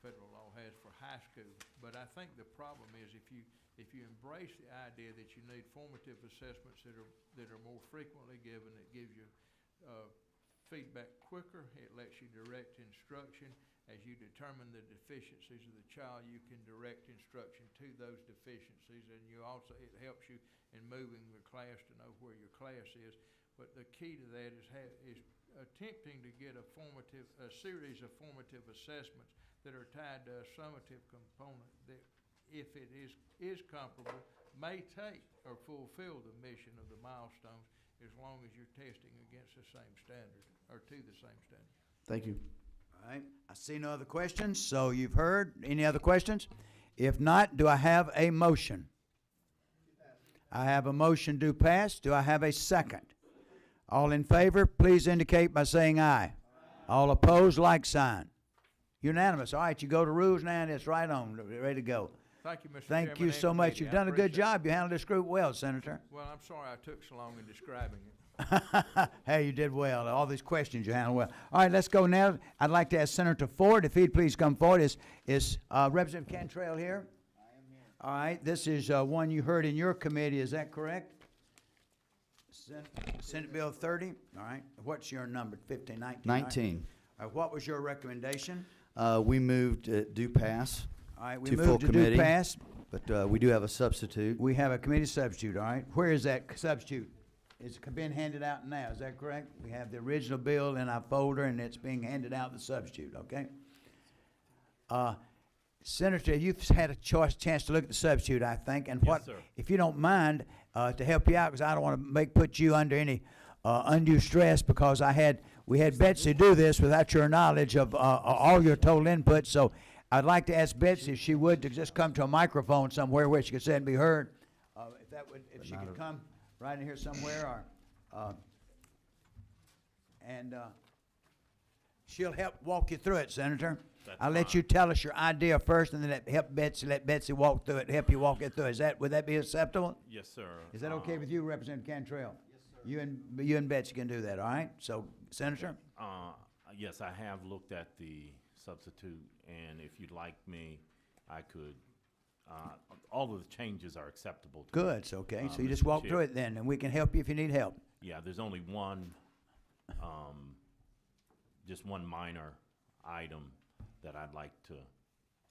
federal law has for high school. But I think the problem is if you embrace the idea that you need formative assessments that are more frequently given, that gives you feedback quicker. It lets you direct instruction. As you determine the deficiencies of the child, you can direct instruction to those deficiencies, and you also, it helps you in moving the class to know where your class is. But the key to that is attempting to get a series of formative assessments that are tied to a summative component that, if it is comparable, may take or fulfill the mission of the milestones, as long as you're testing against the same standard, or to the same standard. Thank you. All right, I see no other questions, so you've heard. Any other questions? If not, do I have a motion? I have a motion to pass. Do I have a second? All in favor, please indicate by saying aye. All opposed, like sign. Unanimous. All right, you go to rules now, and it's right on, ready to go. Thank you, Mr. Thank Chairman you and so much. committee. You've I done a good appreciate it. job. You handled this group well, Senator. Well, I'm sorry I took so long in describing it. Hey, you did well. All these questions you handled well. All right, let's go now. I'd like to ask Senator Ford, if he'd please come forward. Is Representative Cantrell here? I am here. All right, this is one you heard in your committee. Is that correct? Senate Bill 30. All right. What's your number? 15, 19? 19. What was your recommendation? We moved do pass. All right, we to full moved to do committee, pass. But we do have a substitute. We have a committee substitute, all right? Where is that substitute? It's been handed out now, is that correct? We have the original bill in our folder, and it's being handed out, the substitute, okay? Senator, you've had a chance to look at the substitute, I think, and what, sir. if you don't mind, to help you out, because I don't want to put you under any undue stress, because we had Betsy do this without your knowledge of all your total input, so I'd like to ask Betsy if she would to just come to a microphone somewhere where she could sit and be heard. If she could come right in here somewhere, or, and she'll help walk you through it, Senator. I'll let you tell us your idea first, and then let Betsy walk through it, help you walk it through. Would that be acceptable? Yes, sir. Is that okay with you, Representative Cantrell? Yes, sir. You and Betsy can do that, all right? So, Senator? Yes, I have looked at the substitute, and if you'd like me, I could, all of the changes are acceptable to me. Good, it's okay. So you Mr. just walk Chair. through it then, and we can help you if you need help. Yeah, there's only one, just one minor item that I'd like to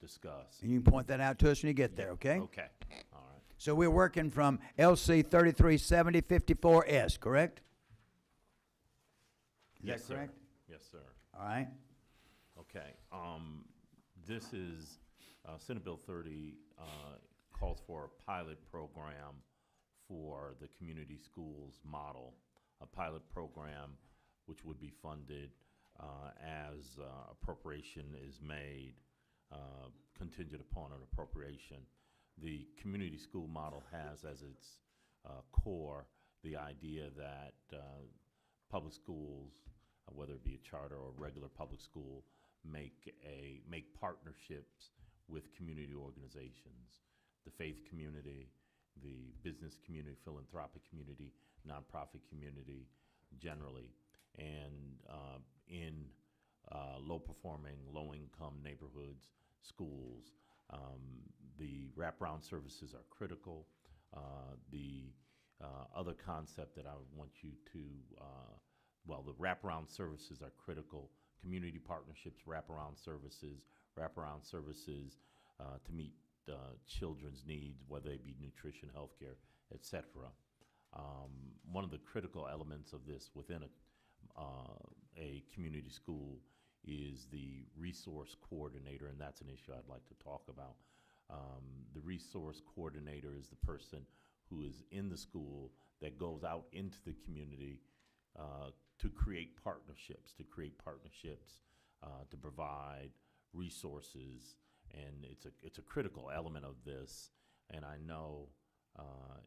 discuss. And you can point that out to us when you get there, okay? Okay, all right. So we're working from LC 337054S, correct? Is Yes, that sir. correct? Yes, sir. All right. Okay, this is, Senate Bill 30 calls for a pilot program for the community schools model, a pilot program which would be funded as appropriation is made, contingent upon an appropriation. The community school model has as its core the idea that public schools, whether it be a charter or regular public school, make partnerships with community organizations, the faith community, the business community, philanthropic community, nonprofit community generally, and in low-performing, low-income neighborhoods, schools, the wraparound services are critical. The other concept that I would want you to the wraparound services are critical. Community partnerships, wraparound services to meet children's needs, whether they be nutrition, healthcare, etc. One of the critical elements of this within a community school is the resource coordinator, and that's an issue I'd like to talk about. The resource coordinator is the person who is in the school that goes out into the community to create partnerships, to provide resources, and it's a critical element of this. And I know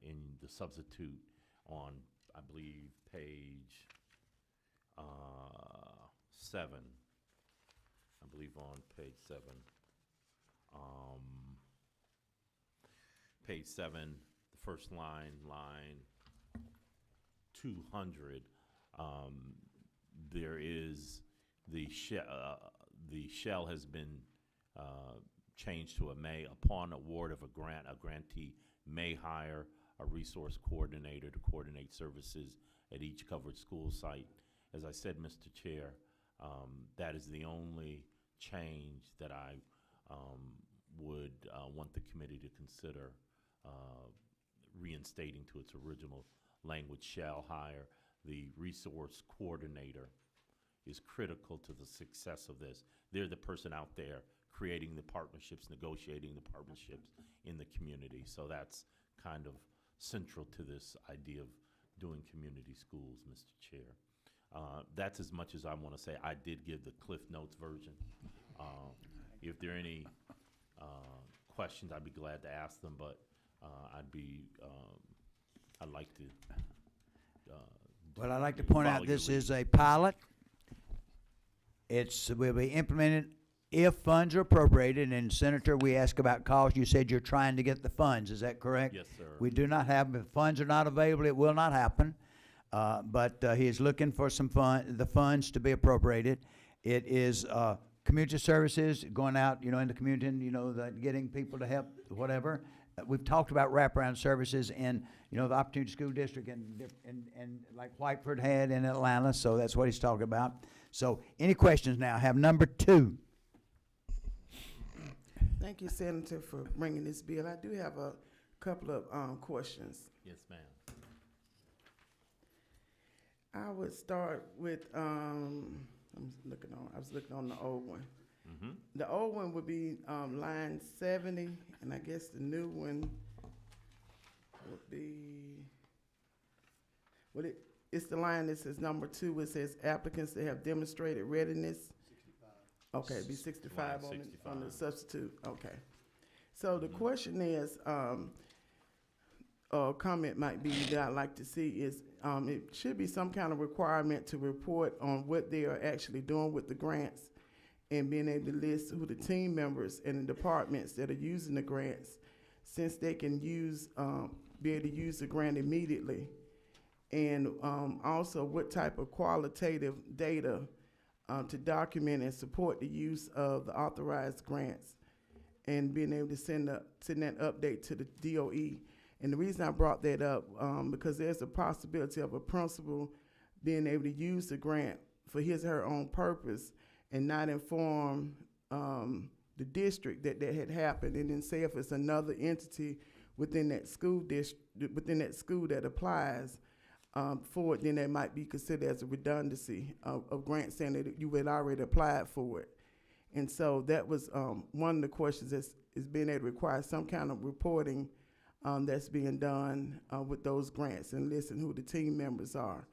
in the substitute on, I believe, page 7, I believe on page 7, the first line 200, there is the shell has been changed to a may. Upon award of a grant, a grantee may hire a resource coordinator to coordinate services at each covered school site. as I said, Mr. Chair, that is the only change that I would want the committee to consider reinstating to its original language. Shall hire. The resource coordinator is critical to the success of this. They're the person out there creating the partnerships, negotiating the partnerships in the community. So that's kind of central to this idea of doing community schools, Mr. Chair. That's as much as I want to say. I did give the Cliff Notes version. If there are any questions, I'd be glad to ask them, but I'd like to. Well, I'd like to point out this is a pilot. Will be implemented if funds are appropriated. And Senator, we asked about cost. You said you're trying to get the funds. Is that correct? Yes, sir. We do not have, if funds are not available, it will not happen. But he is looking for the funds to be appropriated. It is community services, going out, in the community, and, getting people to help, whatever. We've talked about wraparound services in, the Opportunity School District and like Whiteford had in Atlanta, so that's what he's talking about. So any questions now? Have number 2. Thank you, Senator, for bringing this bill. I do have a couple of questions. Yes, ma'am. I would start with, I was looking on the old one. Mm-hmm. The old one would be line 70, and I guess the new one would be, it's the line that says number 2, it says applicants that have demonstrated readiness. 65. Okay, it'd be 65 on the substitute. Okay. So the question is, comment might be that I'd like to see is, it should be some kind of requirement to report on what they are actually doing with the grants and being able to list who the team members and the departments that are using the grants, since they can be able to use the grant immediately. And also what type of qualitative data to document and support the use of the authorized grants, and being able to send that update to the DOE. And the reason I brought that up, because there's a possibility of a principal being able to use the grant for his or her own purpose and not inform the district that had happened, and then say if it's another entity within that school that applies for it, then that might be considered as a redundancy of grant, saying that you had already applied for it. And so that was one of the questions is being able to require some kind of reporting that's being done with those grants, and listen who the team members are.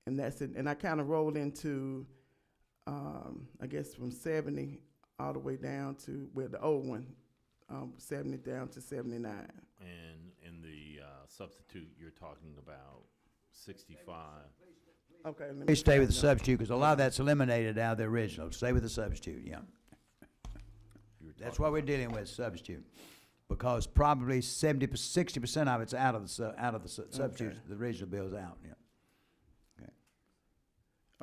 And that's it. And I kind of rolled into, I guess, from 70 all the way down to the old one, 70 down to 79. And in the substitute, you're talking about 65. Okay. Let me stay with the substitute, because a lot of that's eliminated out of the original. Stay with the substitute, yeah. That's what we're dealing with, substitute. Because probably 60% of it's out of the substitute. Okay. The original bill's out, yeah.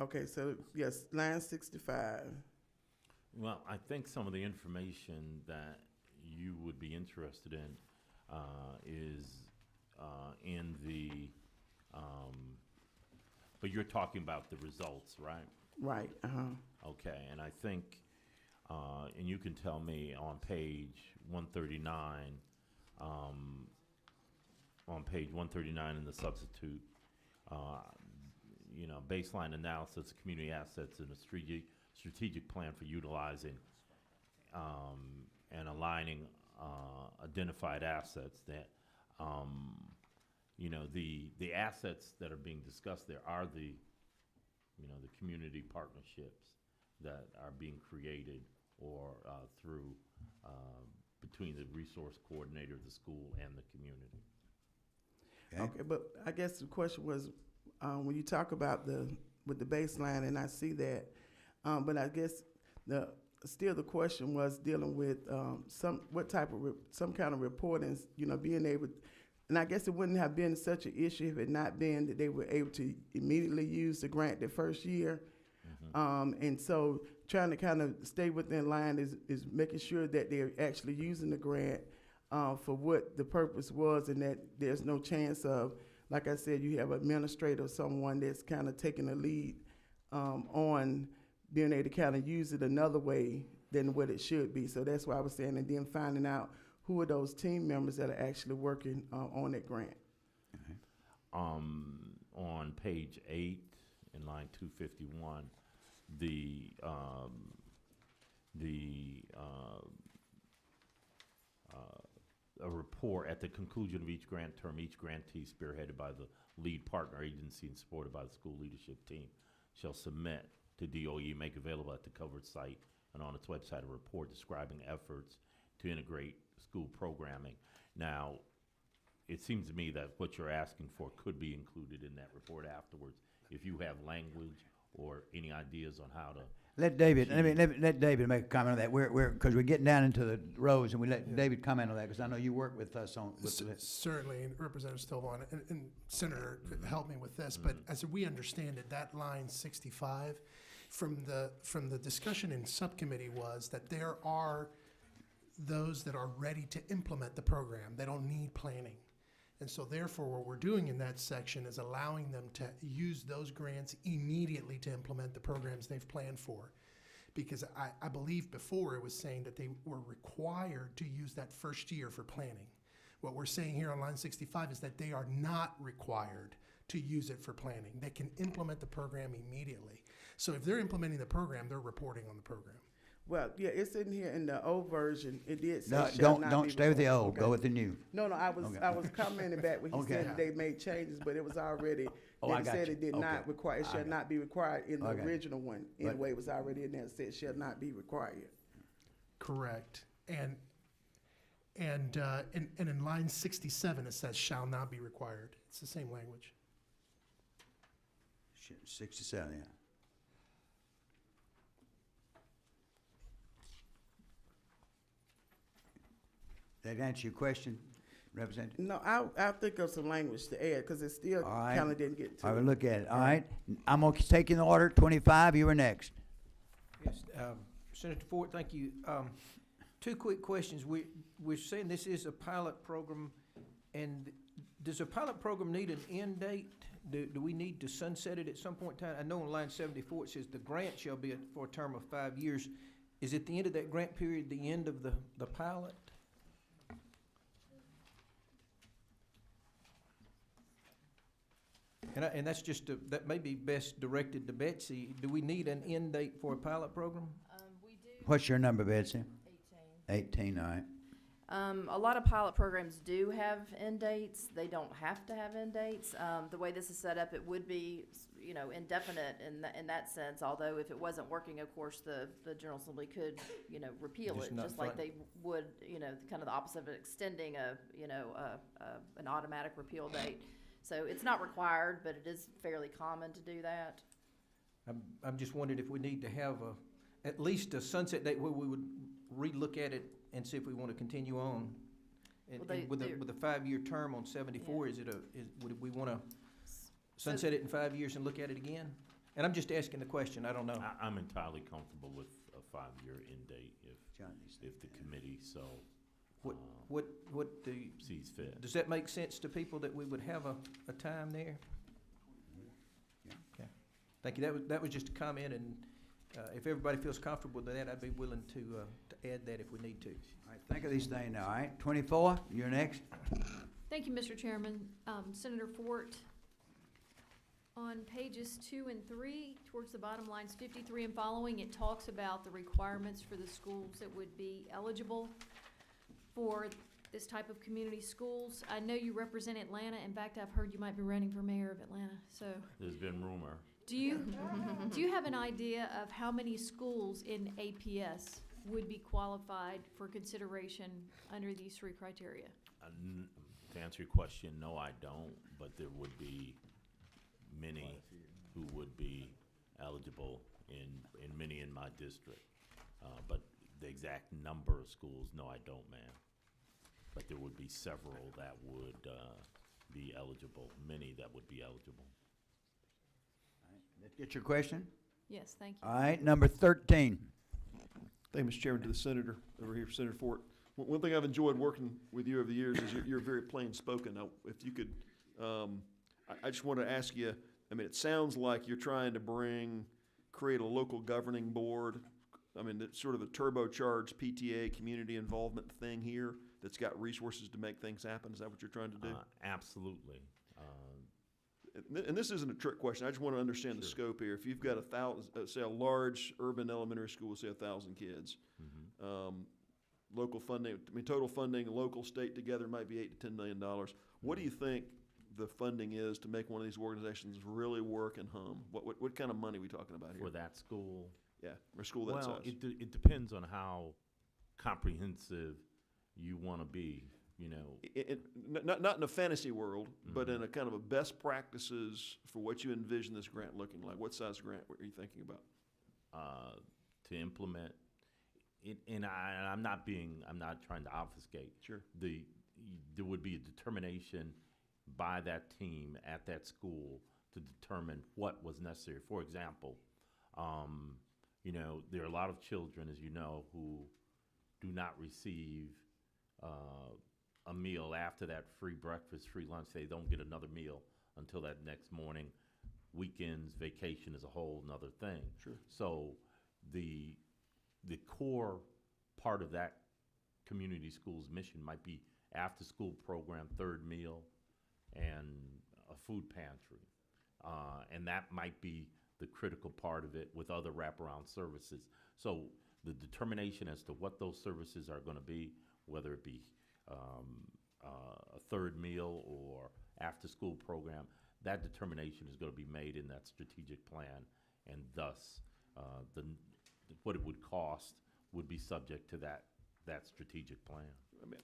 Okay, so yes, line 65. Well, I think some of the information that you would be interested in is in the, but you're talking about the results, right? Right, uh-huh. Okay, and I think, and you can tell me on page 139, in the substitute, baseline analysis of community assets and a strategic plan for utilizing and aligning identified assets that, the assets that are being discussed there are the community partnerships that are being created or through between the resource coordinator of the school and the community. Okay, but I guess the question was, when you talk about with the baseline, and I see that, but I guess the question was dealing with some kind of reporting, being able, and I guess it wouldn't have been such an issue if it not been that they were able to immediately use the grant the first year. Mm-hmm. And so trying to kind of stay within line is making sure that they're actually using the grant for what the purpose was, and that there's no chance of, like I said, you have an administrator or someone that's kind of taking the lead on being able to kind of use it another way than what it should be. So that's why I was saying, and then finding out who are those team members that are actually working on that grant. On page 8 in line 251, a report at the conclusion of each grant term, each grantee spearheaded by the lead partner agency and supported by the school leadership team shall submit to DOE, make available at the covered site and on its website, a report describing efforts to integrate school programming. Now, it seems to me that what you're asking for could be included in that report afterwards. If you have language or any ideas on how to. Let David, let David make a comment on that. Because we're getting down into the roads, and we let David comment on that, because I know you work with us on. Certainly, and Representative Stovall and Senator help me with this, but as we understand it, that line 65 from the discussion in subcommittee was that there are those that are ready to implement the program. They don't need planning. And so therefore, what we're doing in that section is allowing them to use those grants immediately to implement the programs they've planned for. Because I believe before it was saying that they were required to use that first year for planning. What we're saying here on line 65 is that they are not required to use it for planning. They can implement the program immediately. So if they're implementing the program, they're reporting on the program. Well, yeah, it's in here in the old version. It did say No, shall not don't be stay with the reported. old. Go with the new. No, I was Okay. I was commenting back when he Okay. said that they made changes, but it was already Oh, that I it got said you. it did Okay. not require. It I shall got not be required in the Okay. original one. But- Anyway, it was already in there. It said shall not be required. Correct. And in line 67, it says shall not be required. It's the same language. 67, yeah. That answer your question, Representative? No, I'll think of some language to add because it still All right. kind of didn't get to I it. will look at it. All right. I'm going to take in the order. 25, you were next. Yes, Senator Ford, thank you. Two quick questions. We're saying this is a pilot program, and does a pilot program need an end date? Do we need to sunset it at some point in time? I know on line 74 it says the grant shall be for a term of 5 years. Is it the end of that grant period, the end of the pilot? And that's just, that may be best directed to Betsy. Do we need an end date for a pilot program? We do. What's your number, Betsy? 18, all right. A lot of pilot programs do have end dates. They don't have to have end dates. The way this is set up, it would be, indefinite in that sense. Although if it wasn't working, of course, the General Assembly could, repeal Just it, not just like fund- they would, kind of the opposite of extending an automatic repeal date. So it's not required, but it is fairly common to do that. I'm just wondering if we need to have at least a sunset date where we would relook at it and see if we want to continue on. And, Well, and with a 5-year term on 74, would we want to sunset it in 5 years and look at it again? And I'm just asking the question, I don't know. I'm entirely comfortable with a 5-year end date if the committee so. What do sees fit. Does that make sense to people that we would have a time there? Okay. Thank you. That was just a comment, and if everybody feels comfortable with that, I'd be willing to add that if we need to. All right, think of these things now, all right? 24, you're next. Thank you, Mr. Chairman. Senator Fort, on pages 2 and 3, towards the bottom lines 53 and following, it talks about the requirements for the schools that would be eligible for this type of community schools. I know you represent Atlanta. In fact, I've heard you might be running for mayor of Atlanta, so. There's been rumor. Do you have an idea of how many schools in APS would be qualified for consideration under these 3 criteria? To answer your question, no, I don't, but there would be many who would be eligible in many in my district. But the exact number of schools, no, I don't, ma'am. But there would be several that would be eligible, many that would be eligible. Get your question? Yes, thank you. All right, number 13. Thank you, Mr. Chairman. To the senator over here, Senator Fort. One thing I've enjoyed working with you over the years is you're very plain spoken. Now, if you could, I just want to ask you. I mean, it sounds like you're trying to bring create a local governing board? I mean, it's sort of a turbocharged PTA community involvement thing here that's got resources to make things happen. Is that what you're trying to do? Absolutely. And this isn't a trick question. I just want to understand the scope here. If you've got 1,000, say a large urban elementary school with say 1,000 kids, local funding, I mean, total funding, local, state together might be $8 to $10 million. What do you think the funding is to make one of these organizations really work and hum? What kind of money are we talking about here? For that school? Yeah, or a school that well, size. it depends on how comprehensive you want to be. You know, not in a fantasy world, but in a kind of a best practices for what you envision this grant looking like. What size grant are you thinking about? To implement it, and I'm not trying to obfuscate. Sure. There would be a determination by that team at that school to determine what was necessary. For example, you know, there are a lot of children, as you know, who do not receive a meal after that free breakfast, free lunch. They don't get another meal until that next morning. Weekends, vacation is a whole nother thing. Sure. So the core part of that community school's mission might be after-school program, third meal, and a food pantry. And that might be the critical part of it with other wraparound services. So the determination as to what those services are going to be, whether it be a third meal or after-school program, that determination is going to be made in that strategic plan, and thus what it would cost would be subject to that strategic plan. I mean,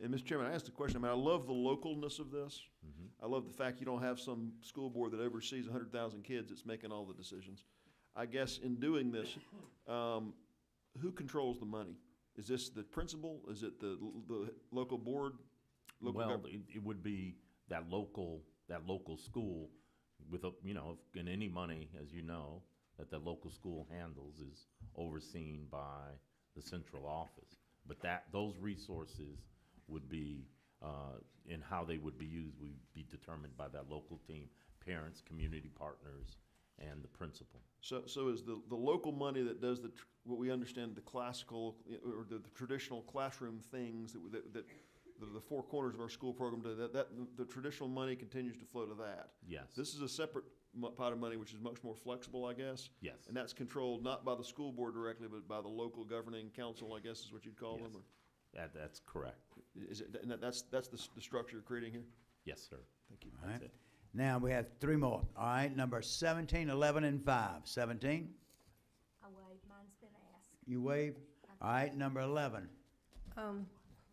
and Mr. Chairman, I asked a question. I mean, I love the localness of this. I love the fact you don't have some school board that oversees 100,000 kids that's making all the decisions. I guess in doing this, who controls the money? Is this the principal? Is it the local board? It would be that local school with and any money, as you know, that the local school handles is overseen by the central office. But those resources would be, and how they would be used would be determined by that local team, parents, community partners, and the principal. So is the local money that does what we understand the classical or the traditional classroom things that the four corners of our school program do, that the traditional money continues to flow to that? Yes. This is a separate pot of money which is much more flexible, I guess. Yes. And that's controlled not by the school board directly, but by the local governing council, I guess is what you'd call Yes. them. Or? That's correct. Is it? And that's the structure you're creating here. Yes, sir. Thank you. All right. That's it. Now we have three more. All right, number 17, 11, and 5. 17, I waive, mine's been asked. you waive. All right, number 11.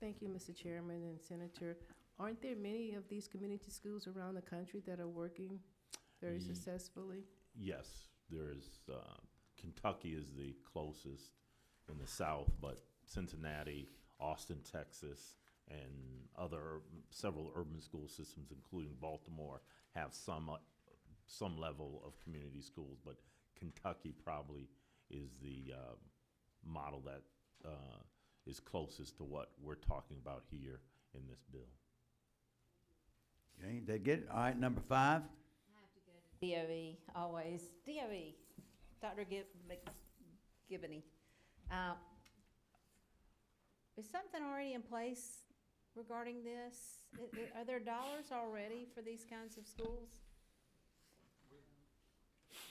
Thank you, Mr. Chairman and Senator. Aren't there many of these community schools around the country that are working very successfully? Yes, there's, Kentucky is the closest in the south, but Cincinnati, Austin, Texas, and several urban school systems, including Baltimore, have some level of community schools, but Kentucky probably is the model that is closest to what we're talking about here in this bill. Okay, they get it. All right, number 5. DOE, always. DOE, Dr. Gibney. Is something already in place regarding this? Are there dollars already for these kinds of schools?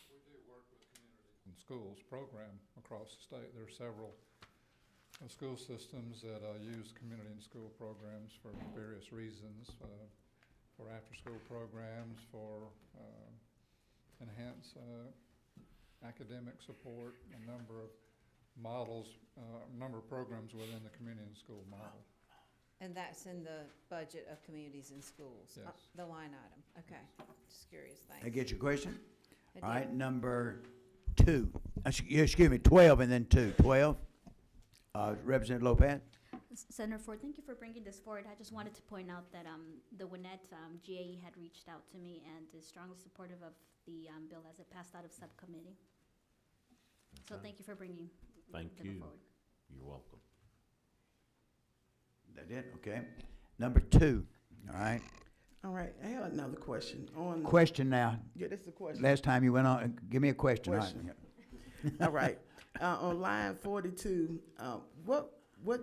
We do work with Community in Schools program across the state. There are several school systems that use Community in School programs for various reasons, for after-school programs, for enhanced academic support, a number of models, a number of programs within the Community in School model. And that's in the budget of communities and schools? Yes. The line item, okay. Just curious, thanks. That get your question? I All did. right, number 2. Excuse me, 12 and then 2. 12. Representative Lopez. Senator Ford, thank you for bringing this forward. I just wanted to point out that the Gwinnett GAE had reached out to me and is strongly supportive of the bill as it passed out of subcommittee. So Okay. thank you for bringing Thank the bill you. forward. You're welcome. That it? Okay. Number 2. All right. All right, I had another question on. Question now. Yeah, this is a question. Last time you went on, give me a question. All right. Question. All right. On line 42, what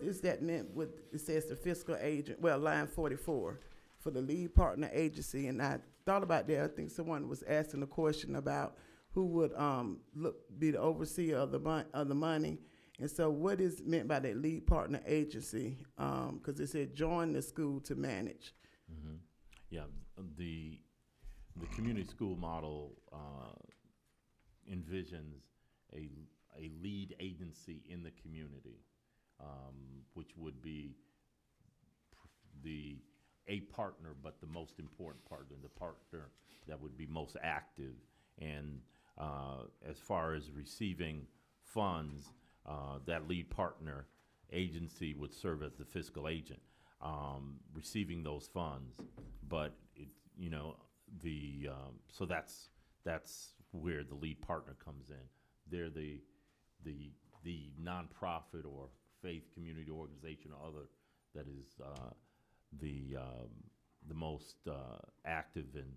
is that meant with, it says the fiscal agent, well, line 44, for the lead partner agency, and I thought about that. I think someone was asking a question about who would be the overseer of the money. And so what is meant by that lead partner agency? Because it said join the school to manage. Mm-hmm. Yeah, the community school model envisions a lead agency in the community, which would be a partner, but the most important partner, the partner that would be most active. And as far as receiving funds, that lead partner agency would serve as the fiscal agent, receiving those funds. But so that's where the lead partner comes in. They're the nonprofit or faith community organization or other that is the most active and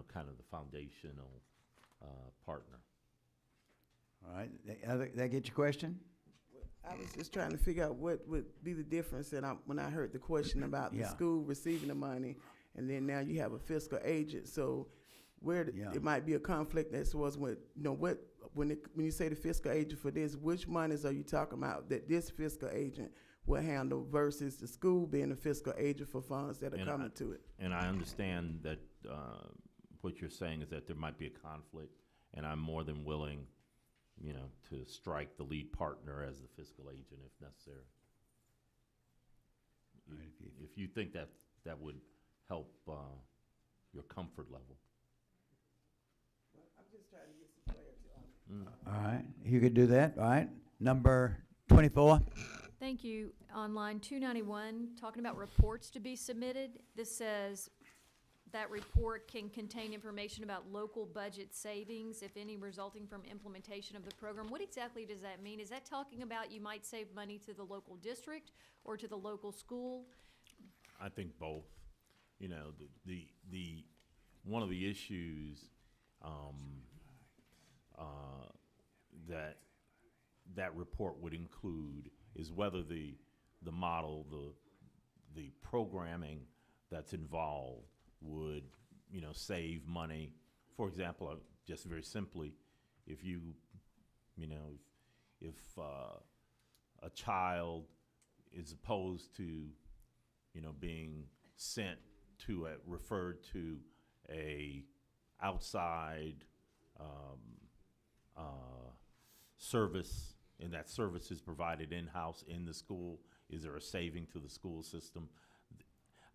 kind of the foundational partner. All right, that get your question? I was just trying to figure out what would be the difference, and when I heard the question about the school receiving the money, and then now you have a fiscal agent, so it might be a conflict as was with, when you say the fiscal agent for this, which monies are you talking about that this fiscal agent will handle versus the school being the fiscal agent for funds that are coming to it? And I understand that what you're saying is that there might be a conflict, and I'm more than willing, to strike the lead partner as the fiscal agent if necessary. If you think that would help your comfort level. I'm just trying to get some clarity on it. All right, you could do that, all right? Number 24. Thank you. On line 291, talking about reports to be submitted, this says that report can contain information about local budget savings, if any, resulting from implementation of the program. What exactly does that mean? Is that talking about you might save money to the local district or to the local school? I think both. The one of the issues that report would include is whether the model, the programming that's involved would, save money. For example, just very simply, if if a child is opposed to, being sent to referred to a outside service, and that service is provided in-house in the school, is there a saving to the school system?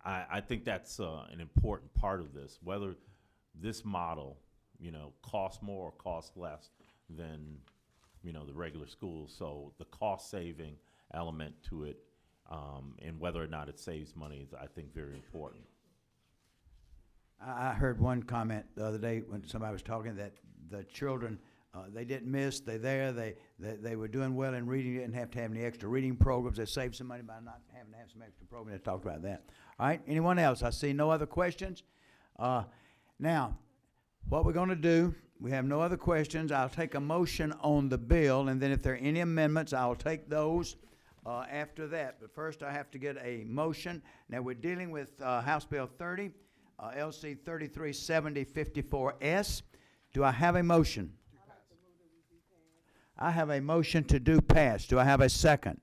I think that's an important part of this, whether this model, costs more or costs less than, the regular schools. So the cost-saving element to it, and whether or not it saves money is, I think, very important. I heard one comment the other day when somebody was talking that the children, they didn't miss, they were doing well in reading, didn't have to have any extra reading programs. They saved some money by not having to have some extra programs. They talked about that. All right, anyone else? I see no other questions. Now, what we're going to do, we have no other questions. I'll take a motion on the bill, and then if there are any amendments, I'll take those after that. But first, I have to get a motion. Now, we're dealing with House Bill 30, LC 337054S. Do I have a motion? I have a motion to do pass. Do I have a second?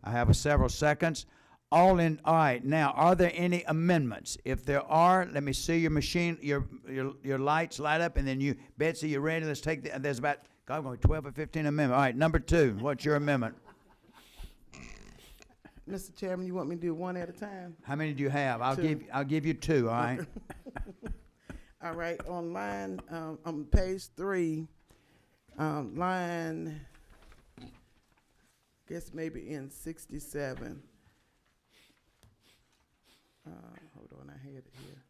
I have several seconds. All right, now, are there any amendments? If there are, let me see your machine, your lights light up, and then you, Betsy, you ready? Let's take there's about, God, going 12 or 15 amendments. All right, number 2, what's your amendment? Mr. Chairman, you want me to do one at a time? How many do you have? I'll give you 2, all right? All right, on line, on page 3, line, guess maybe in 67. Hold on, I had it here.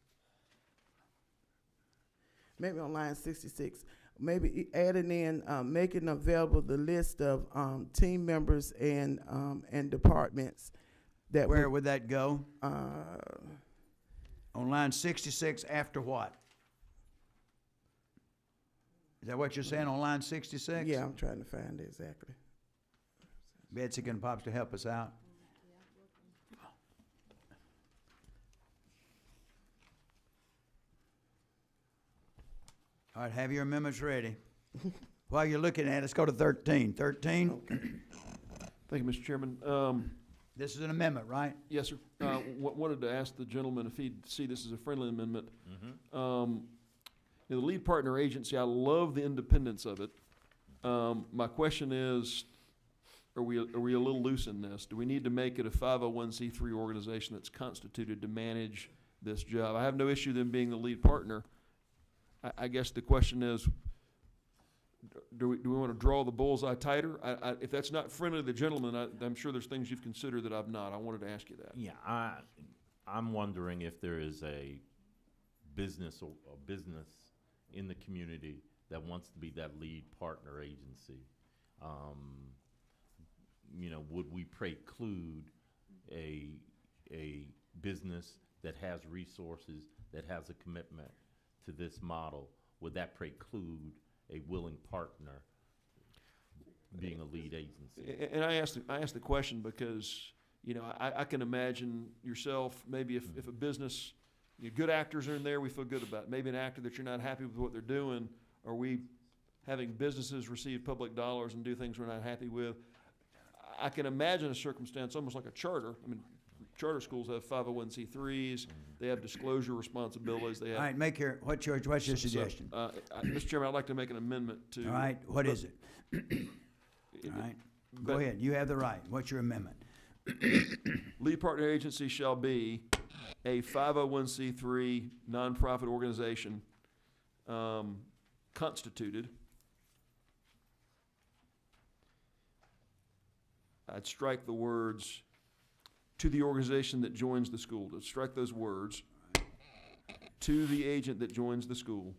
Maybe on line 66. Maybe adding in, making available the list of team members and departments that. Where would that go? On line 66 after what? Is that what you're saying on line 66? Yeah, I'm trying to find it exactly. Betsy can possibly help us out. All right, have your amendments ready. While you're looking at it, let's go to 13. 13, Thank you, Mr. Chairman. this is an amendment, right? Yes, sir. Wanted to ask the gentleman if he'd see this as a friendly amendment. The lead partner agency, I love the independence of it. My question is, are we a little loose in this? Do we need to make it a 501c3 organization that's constituted to manage this job? I have no issue them being the lead partner. I guess the question is, do we want to draw the bullseye tighter? If that's not friendly to the gentleman, I'm sure there's things you've considered that I've not. I wanted to ask you that. Yeah, I'm wondering if there is a business or a business in the community that wants to be that lead partner agency. You know, would we preclude a business that has resources, that has a commitment to this model? Would that preclude a willing partner being a lead agency? And I asked the question because, you know, I can imagine yourself, maybe if a business, good actors are in there, we feel good about it. Maybe an actor that you're not happy with what they're doing, are we having businesses receive public dollars and do things we're not happy with? I can imagine a circumstance almost like a charter. I mean, charter schools have 501c3s, they have disclosure responsibilities, they have. All right, what's your suggestion? Mr. Chairman, I'd like to make an amendment to. All right, what is it? All right, go ahead, you have the right. What's your amendment? Lead partner agency shall be a 501c3 nonprofit organization constituted. I'd strike the words to the organization that joins the school. To strike those words to the agent that joins the school.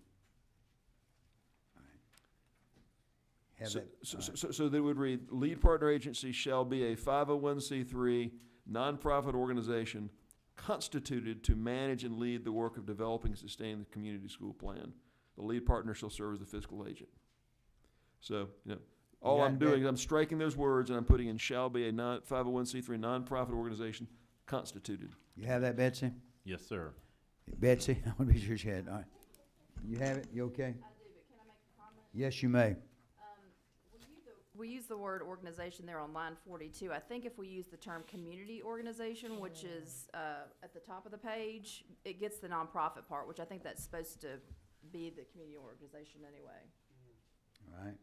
So they would read, lead partner agency shall be a 501c3 nonprofit organization constituted to manage and lead the work of developing and sustaining the community school plan. The lead partner shall serve as the fiscal agent. So, you know, all I'm doing is I'm striking those words and I'm putting in shall be a 501c3 nonprofit organization constituted. You have that, Betsy? Yes, sir. Betsy, I want to be sure she had it. All right. You have it? You okay? I do, but can I make a comment? Yes, you may. We use the word organization there on line 42. I think if we use the term community organization, which is at the top of the page, it gets the nonprofit part, which I think that's supposed to be the community organization anyway. All right.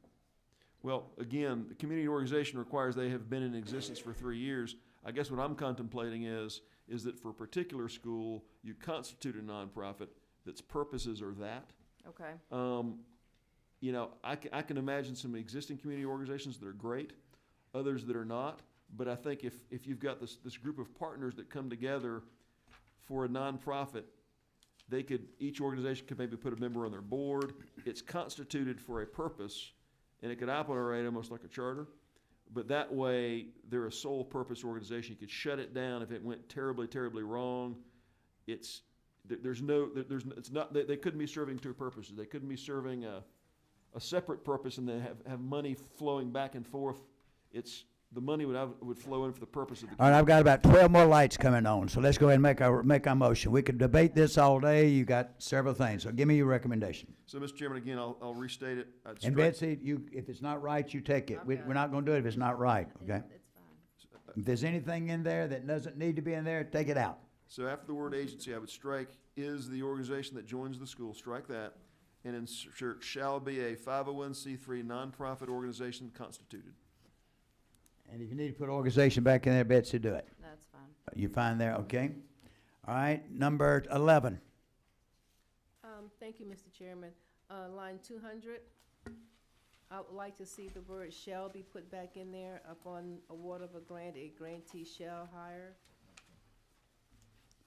Well, again, the community organization requires they have been in existence for 3 years. I guess what I'm contemplating is that for a particular school, you constitute a nonprofit that's purposes are that. Okay. You know, I can imagine some existing community organizations that are great, others that are not. But I think if you've got this group of partners that come together for a nonprofit, each organization could maybe put a member on their board. It's constituted for a purpose, and it could operate almost like a charter. But that way, they're a sole purpose organization. You could shut it down if it went terribly, terribly wrong. They couldn't be serving two purposes. They couldn't be serving a separate purpose and then have money flowing back and forth. The money would flow in for the purpose of the. All right, I've got about 12 more lights coming on, so let's go ahead and make our motion. We could debate this all day. You got several things, so give me your recommendation. So, Mr. Chairman, again, I'll restate it. And Betsy, if it's not right, you take it. We're not going to do it if it's not right, okay? It's fine. If there's anything in there that doesn't need to be in there, take it out. So after the word agency, I would strike is the organization that joins the school, strike that, and insert shall be a 501c3 nonprofit organization constituted. And if you need to put organization back in there, Betsy, do it. That's fine. You find there, okay? All right, number 11. Thank you, Mr. Chairman. Line 200, I would like to see the word shall be put back in there. Upon award of a grant, a grantee shall hire.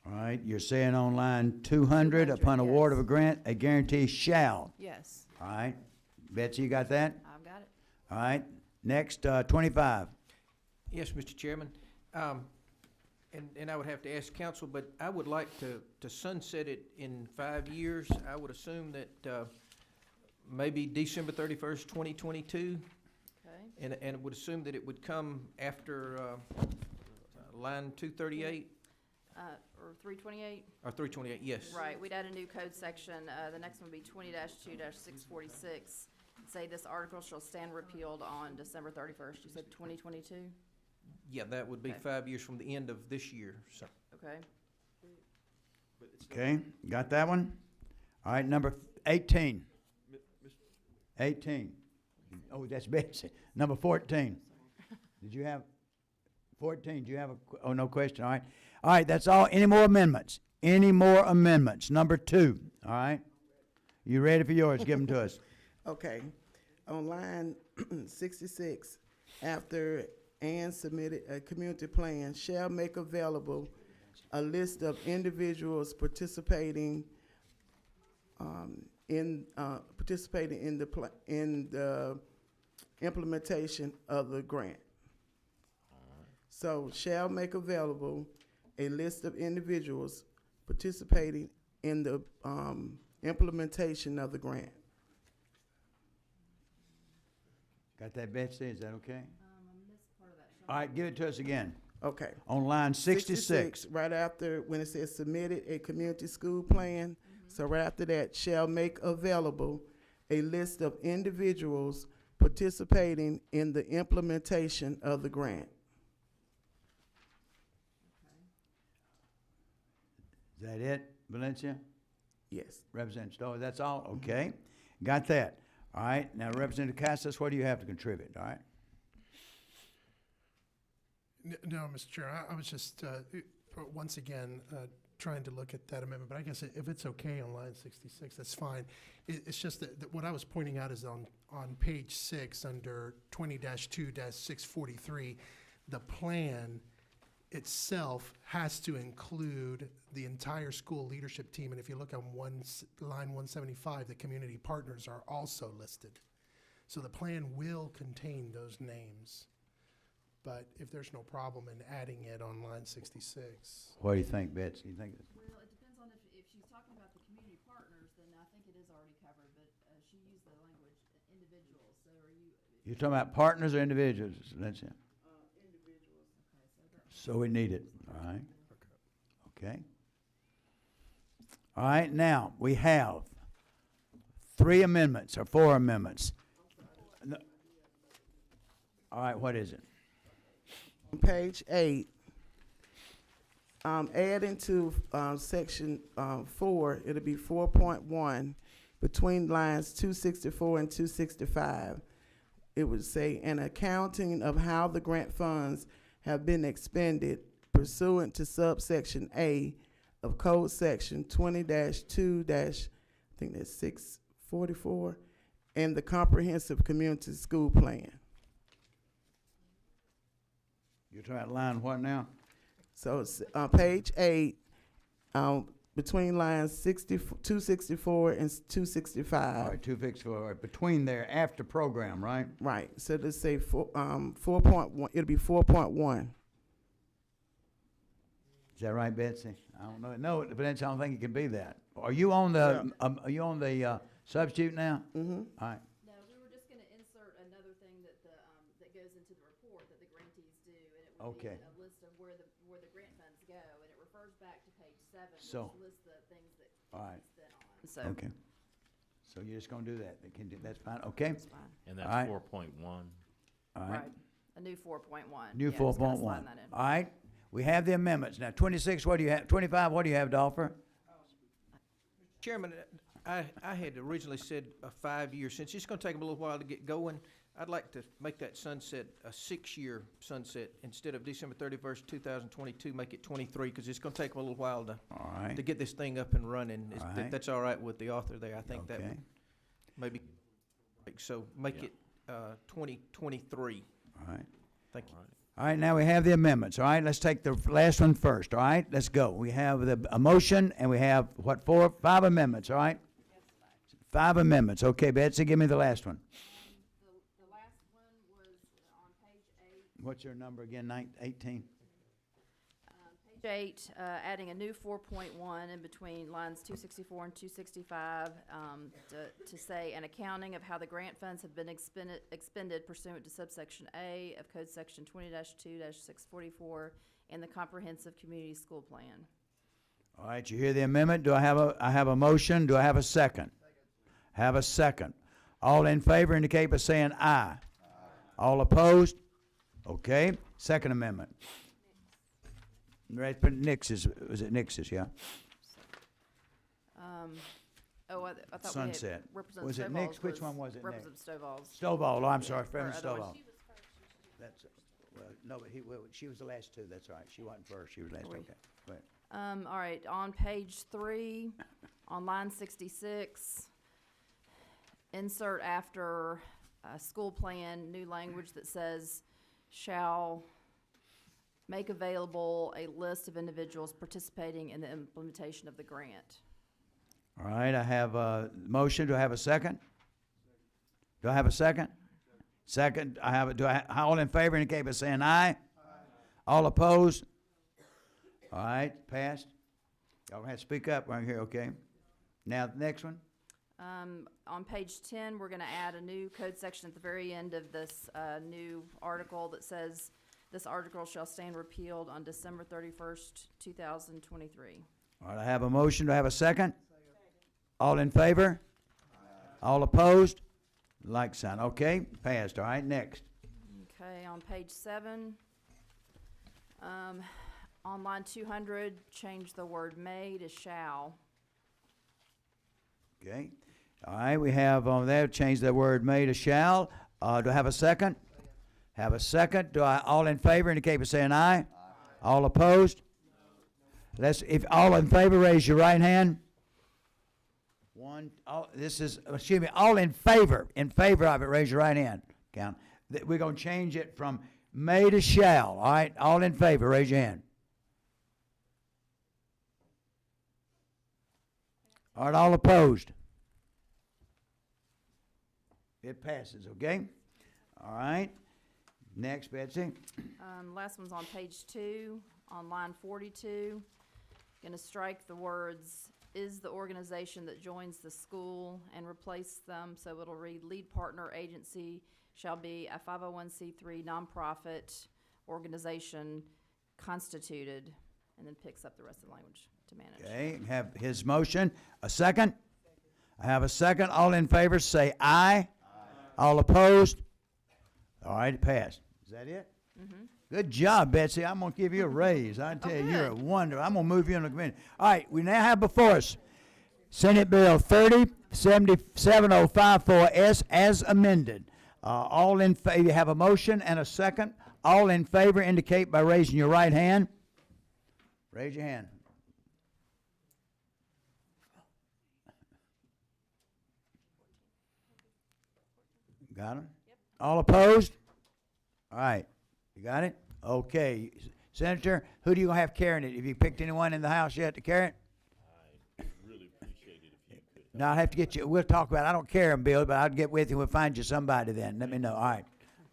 All right, you're saying on line 200, upon award of a grant, a guarantee shall. Yes. All right. Betsy, you got that? I've got it. All right. Next, 25. Yes, Mr. Chairman. And I would have to ask council, but I would like to sunset it in 5 years. I would assume that maybe December 31st, 2022. Okay. And it would assume that it would come after line 238 Or 328? or 328, yes. Right, we'd add a new code section. The next one would be 20-2-646. Say this article shall stand repealed on December 31st. You said 2022? Yeah, that would be Okay. 5 years from the end of this year, so. Okay. Okay, got that one? All right, number 18. 18. Oh, that's Betsy. Number 14. Did you have 14? Do you have oh, no question, all right. All right, that's all. Any more amendments? Any more amendments? Number 2, all right. You ready for yours? Give them to us. Okay, on line 66, after Ann submitted a community plan, shall make available a list of individuals participating in the implementation of the grant. So shall make available a list of individuals participating in the implementation of the grant. Got that, Betsy? Is that okay? All right, give it to us again. Okay. On line 66. Right after, when it says submitted a community school plan, so right after that, shall make available a list of individuals participating in the implementation of the grant. Is that it, Valencia? Yes. Representative Stoll, that's all? Okay. Got that. All right. Now, Representative Casas, what do you have to contribute? All right. No, Mr. Chair, I was just, once again, trying to look at that amendment, but I guess if it's okay on line 66, that's fine. It's just that what I was pointing out is on page 6, under 20-2-643, the plan itself has to include the entire school leadership team, and if you look on line 175, the community partners are also listed. So the plan will contain those names. But if there's no problem in adding it on line 66. What do you think, Betsy? You think it's Well, it depends on if she's talking about the community partners, then I think it is already covered, but she used the language individuals, so are you? you're talking about partners or individuals, Valencia? Individuals. Okay, So we need it. All right. Okay. All right. Now we have 3 amendments or 4 amendments. No. All right. What is it? On page 8, adding to section 4, it'll be 4.1, between lines 264 and 265. It would say, an accounting of how the grant funds have been expended pursuant to subsection A of code section 20-2- I think that's 644, and the comprehensive community school plan. You're talking about line what now? So it's page 8, between lines 264 and 265. All right, 264. All right, between there, after program, right? Right. So let's say 4.1. It'll be 4.1. Is that right, Betsy? I don't know. No, Valencia, I don't think it can be that. Are you on the are you on the substitute now? Mm-hmm. All right. No, we were just gonna insert another thing that that goes into the report that the grantees do, and it would Okay. be a list of where the grant funds go, and it refers back to page 7, So- which lists the things that All right. it's been on. So, Okay. So you're just gonna do that? They can do, that's fine. Okay. that's fine. And All that's right. 4.1. All right. Right. A new 4.1. New Yeah, just gotta 4.1. slide that in. All right. We have the amendments now. 26. What do you have? 25. What do you have to offer? Chairman, I had originally said a 5-year, since it's gonna take them a little while to get going, I'd like to make that sunset a 6-year sunset, instead of December 31st, 2022, make it 23, because it's gonna take them a little while to All right. get this thing up and running. All right. That's all right with the author there, I think that Okay. would maybe, so make Yeah. it 2023. All right. Thank you. All right, now we have the amendments. All right, let's take the last one first. All right, let's go. We have a motion, and we have, what, 5 amendments, all right? 5 amendments. Okay, Betsy, give me the last one. The last one was on page 8. What's your number again, 18? Page Page 8, adding a new 4.1 in between lines 264 and 265, to say, an accounting of how the grant funds have been expended pursuant to subsection A of Code Section 20-2-644 in the Comprehensive Community School Plan. All right, you hear the amendment? Do I have a motion? Do I have a second? Have a second. All in favor indicate by saying aye. All opposed? Okay, second amendment. Right, but Nix's, was it Nix's, yeah? I thought Sunset. we had Representative Was it Stovall's Nix? Which one was it, Nick? Representative Stovall's. Stovall, oh, I'm sorry, Reverend otherwise- Stovall. That's, well, no, but she was the last two, that's right. She wasn't first, she was last, okay. Go ahead. All right, on page 3, on line 66, insert after school plan, new language that says, shall make available a list of individuals participating in the implementation of the grant. All right, I have a motion. Do I have a second? Do I have a second? Second, I have all in favor indicate by saying aye. All opposed? All right, passed. Y'all have to speak up right here, okay? Now, the next one. On page 10, we're gonna add a new code section at the very end of this, new article that says, this article shall stand repealed on December 31st, 2023. All right, I have a motion. Do I have a second? All in favor? All opposed? Like sign. Okay, passed. All right, next. Okay, on page 7, on line 200, change the word may to shall. Okay. All right, we have on there, change the word may to shall. Do I have a second? Have a second. All in favor indicate by saying aye. All opposed? If all in favor, raise your right hand. One, all in favor of it, raise your right hand. Count. We're going to change it from may to shall. All right, all in favor, raise your hand. All right, all opposed? It passes, okay? All right. Next, Betsy. Last one's on page 2, on line 42. Gonna strike the words, is the organization that joins the school, and replace them so it'll read, lead partner agency shall be a 501c3 nonprofit organization constituted, and then picks up the rest of the language to manage. Okay, have his motion. A second? I have a second. All in favor say aye. All opposed? All right, it passed. Is that it? Mm-hmm. Good job, Betsy. I'm going to give you a raise. I tell you, you're a wonder. I'm going to move you in the committee. All right, we now have before us Senate Bill 30-7704S as amended. All in favor, you have a motion and a second. All in favor indicate by raising your right hand. Raise your hand. Got them? Yep. All opposed? All right. You got it? Okay. Senator, who do you have carrying it? Have you picked anyone in the House yet to carry it? I really appreciate it if you could. No, I'll have to get you. We'll talk about it. I don't care him, Bill, but I'll get with you. We'll find you somebody then. Let me know. All right.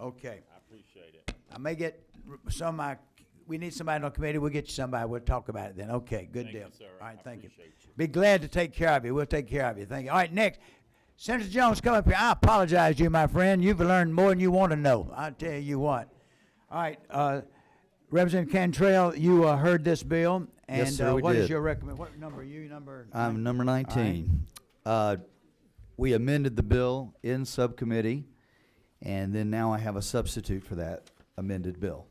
Okay. I appreciate it. I may get some of my, we need somebody on the committee. We'll get you somebody. We'll talk about it then. Okay. Good Thank deal. you, sir. All right. I Thank you. appreciate you. Be glad to take care of you. We'll take care of you. Thank you. All right. Next. Senator Jones, come up here. I apologize to you, my friend. You've learned more than you want to know. I'll tell you what. All right. Representative Cantrell, you heard this bill. And Yes, sir, we what is did. your recommend? What number are you? I'm number 19. We amended the bill in subcommittee, and then now I have a substitute for that amended bill.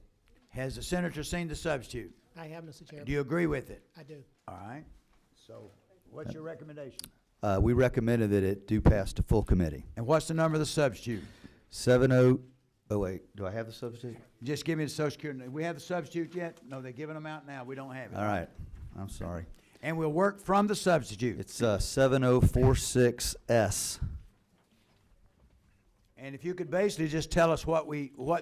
Has the senator seen the substitute? I have, Mr. Chairman. Do you agree with it? I do. All right. So what's your recommendation? We recommended that it do pass to full committee. And what's the number of the substitute? 70, oh wait, do I have the substitute? Just give me the Social Security. We have the substitute yet? No, they're giving them out now. We don't have it. All right, I'm sorry. And we'll work from the substitute. It's 7046S. And if you could basically just tell us what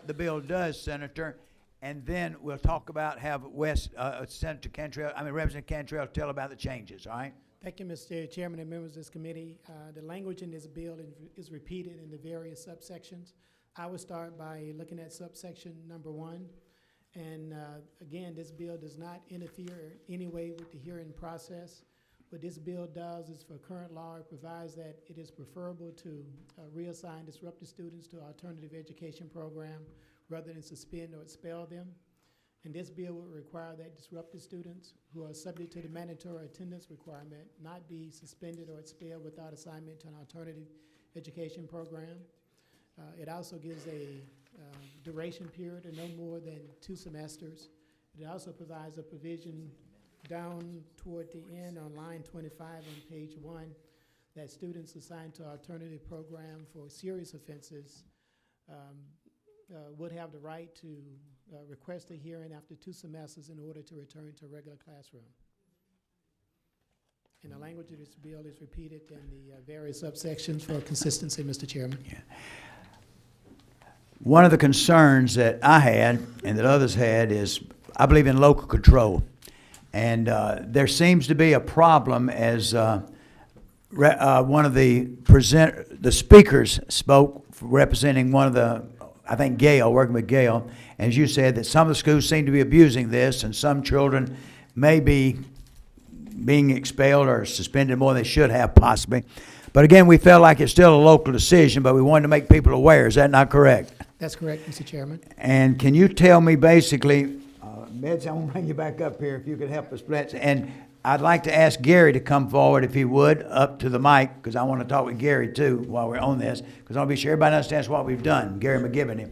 the bill does, Senator, and then we'll talk about, have Representative Cantrell tell about the changes, all right? Thank you, Mr. Chairman and members of this committee. The language in this bill is repeated in the various subsections. I would start by looking at subsection number 1. And again, this bill does not interfere in any way with the hearing process. What this bill does is, for current law, it provides that it is preferable to reassign disrupted students to alternative education program rather than suspend or expel them. And this bill would require that disrupted students who are subject to the mandatory attendance requirement not be suspended or expelled without assignment to an alternative education program. It also gives a duration period of no more than 2 semesters. It also provides a provision down toward the end on line 25 on page 1 that students assigned to alternative program for serious offenses would have the right to request a hearing after 2 semesters in order to return to a regular classroom. And the language of this bill is repeated in the various subsections for consistency, Mr. Chairman. Yeah. One of the concerns that I had and that others had is I believe in local control. And there seems to be a problem as one of the speakers spoke representing one of the, I think Gail, working with Gail, as you said, that some of the schools seem to be abusing this and some children may be being expelled or suspended more than they should have possibly. But again, we felt like it's still a local decision, but we wanted to make people aware. Is that not correct? That's correct, Mr. Chairman. And can you tell me basically, Betsy, I'm gonna bring you back up here if you could help us, Betsy. And I'd like to ask Gary to come forward if he would, up to the mic, because I want to talk with Gary too while we're on this, because I want to be sure everybody understands what we've done, Gary McGivney.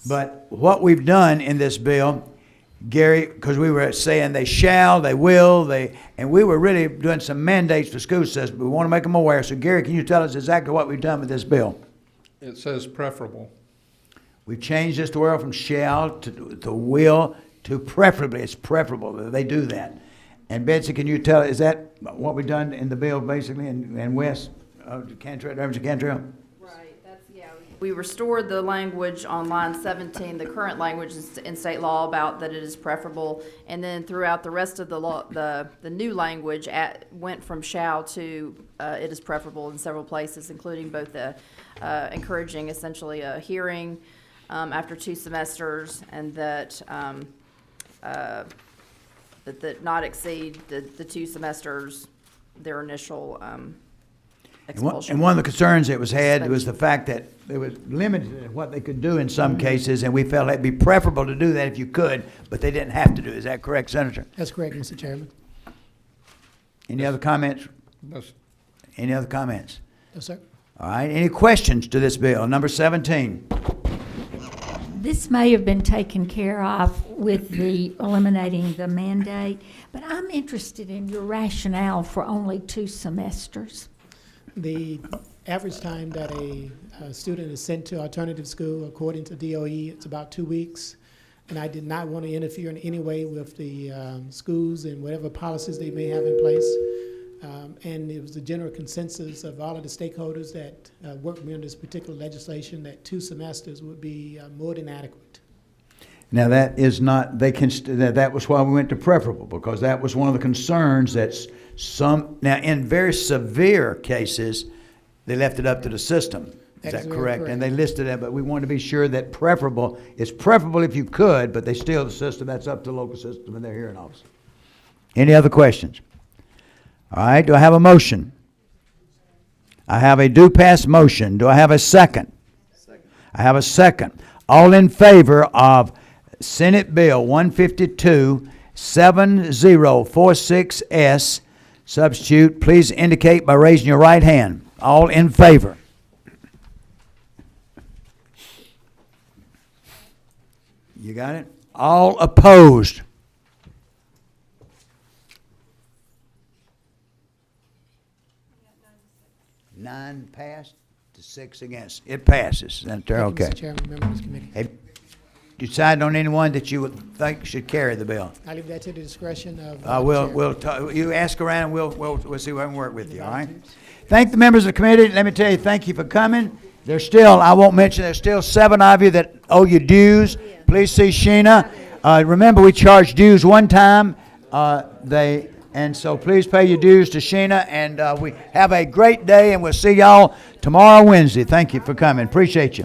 But what we've done in this bill, Gary, because we were saying they shall, they will, and we were really doing some mandates for school systems. We want to make them aware. So Gary, can you tell us exactly what we've done with this bill? It says preferable. We've changed this to word from shall to will to preferably. It's preferable that they do that. And Betsy, can you tell, is that what we've done in the bill basically in West Cantrell? Right, that's, yeah. We restored the language on line 17, the current language in state law about that it is preferable. And then throughout the rest of the law, the new language went from shall to it is preferable in several places, including both the encouraging essentially a hearing after 2 semesters, and that that not exceed the 2 semesters, their initial expulsion. And one of the concerns that was had was the fact that it was limited in what they could do in some cases, and we felt it'd be preferable to do that if you could, but they didn't have to do it. Is that correct, Senator? That's correct, Mr. Chairman. Any other comments? No, sir. Any other comments? No, sir. All right, any questions to this bill? Number 17. This may have been taken care of with the eliminating the mandate, but I'm interested in your rationale for only 2 semesters. The average time that a student is sent to alternative school, according to DOE, it's about 2 weeks. And I did not want to interfere in any way with the schools and whatever policies they may have in place. And it was the general consensus of all of the stakeholders that worked with me on this particular legislation that 2 semesters would be more than adequate. Now that is not, that was why we went to preferable, because that was one of the concerns that now in very severe cases, they left it up to the system. Is that correct? And they listed it, but we wanted to be sure that preferable is preferable if you could, but they still, the system, that's up to the local system and their hearing officer. Any other questions? All right, do I have a motion? I have a do pass motion. Do I have a second? Second. I have a second. All in favor of Senate Bill 152-7046S, substitute, please indicate by raising your right hand. All in favor? You got it? All opposed? Nine passed to 6 against. It passes, Senator. Thank you, Okay. Mr. Chairman, members of this committee. Have you decided on anyone that you would think should carry the bill? I leave that to the discretion of the chair. You ask around, and we'll see what we can work with you, all right? Thank the members of the committee. Let me tell you, thank you for coming. There's still, I won't mention, there's still 7 of you that owe you dues. Please see Sheena. Remember, we charged dues one time. And so please pay your dues to Sheena, and we have a great day, and we'll see y'all tomorrow, Wednesday. Thank you for coming. Appreciate you.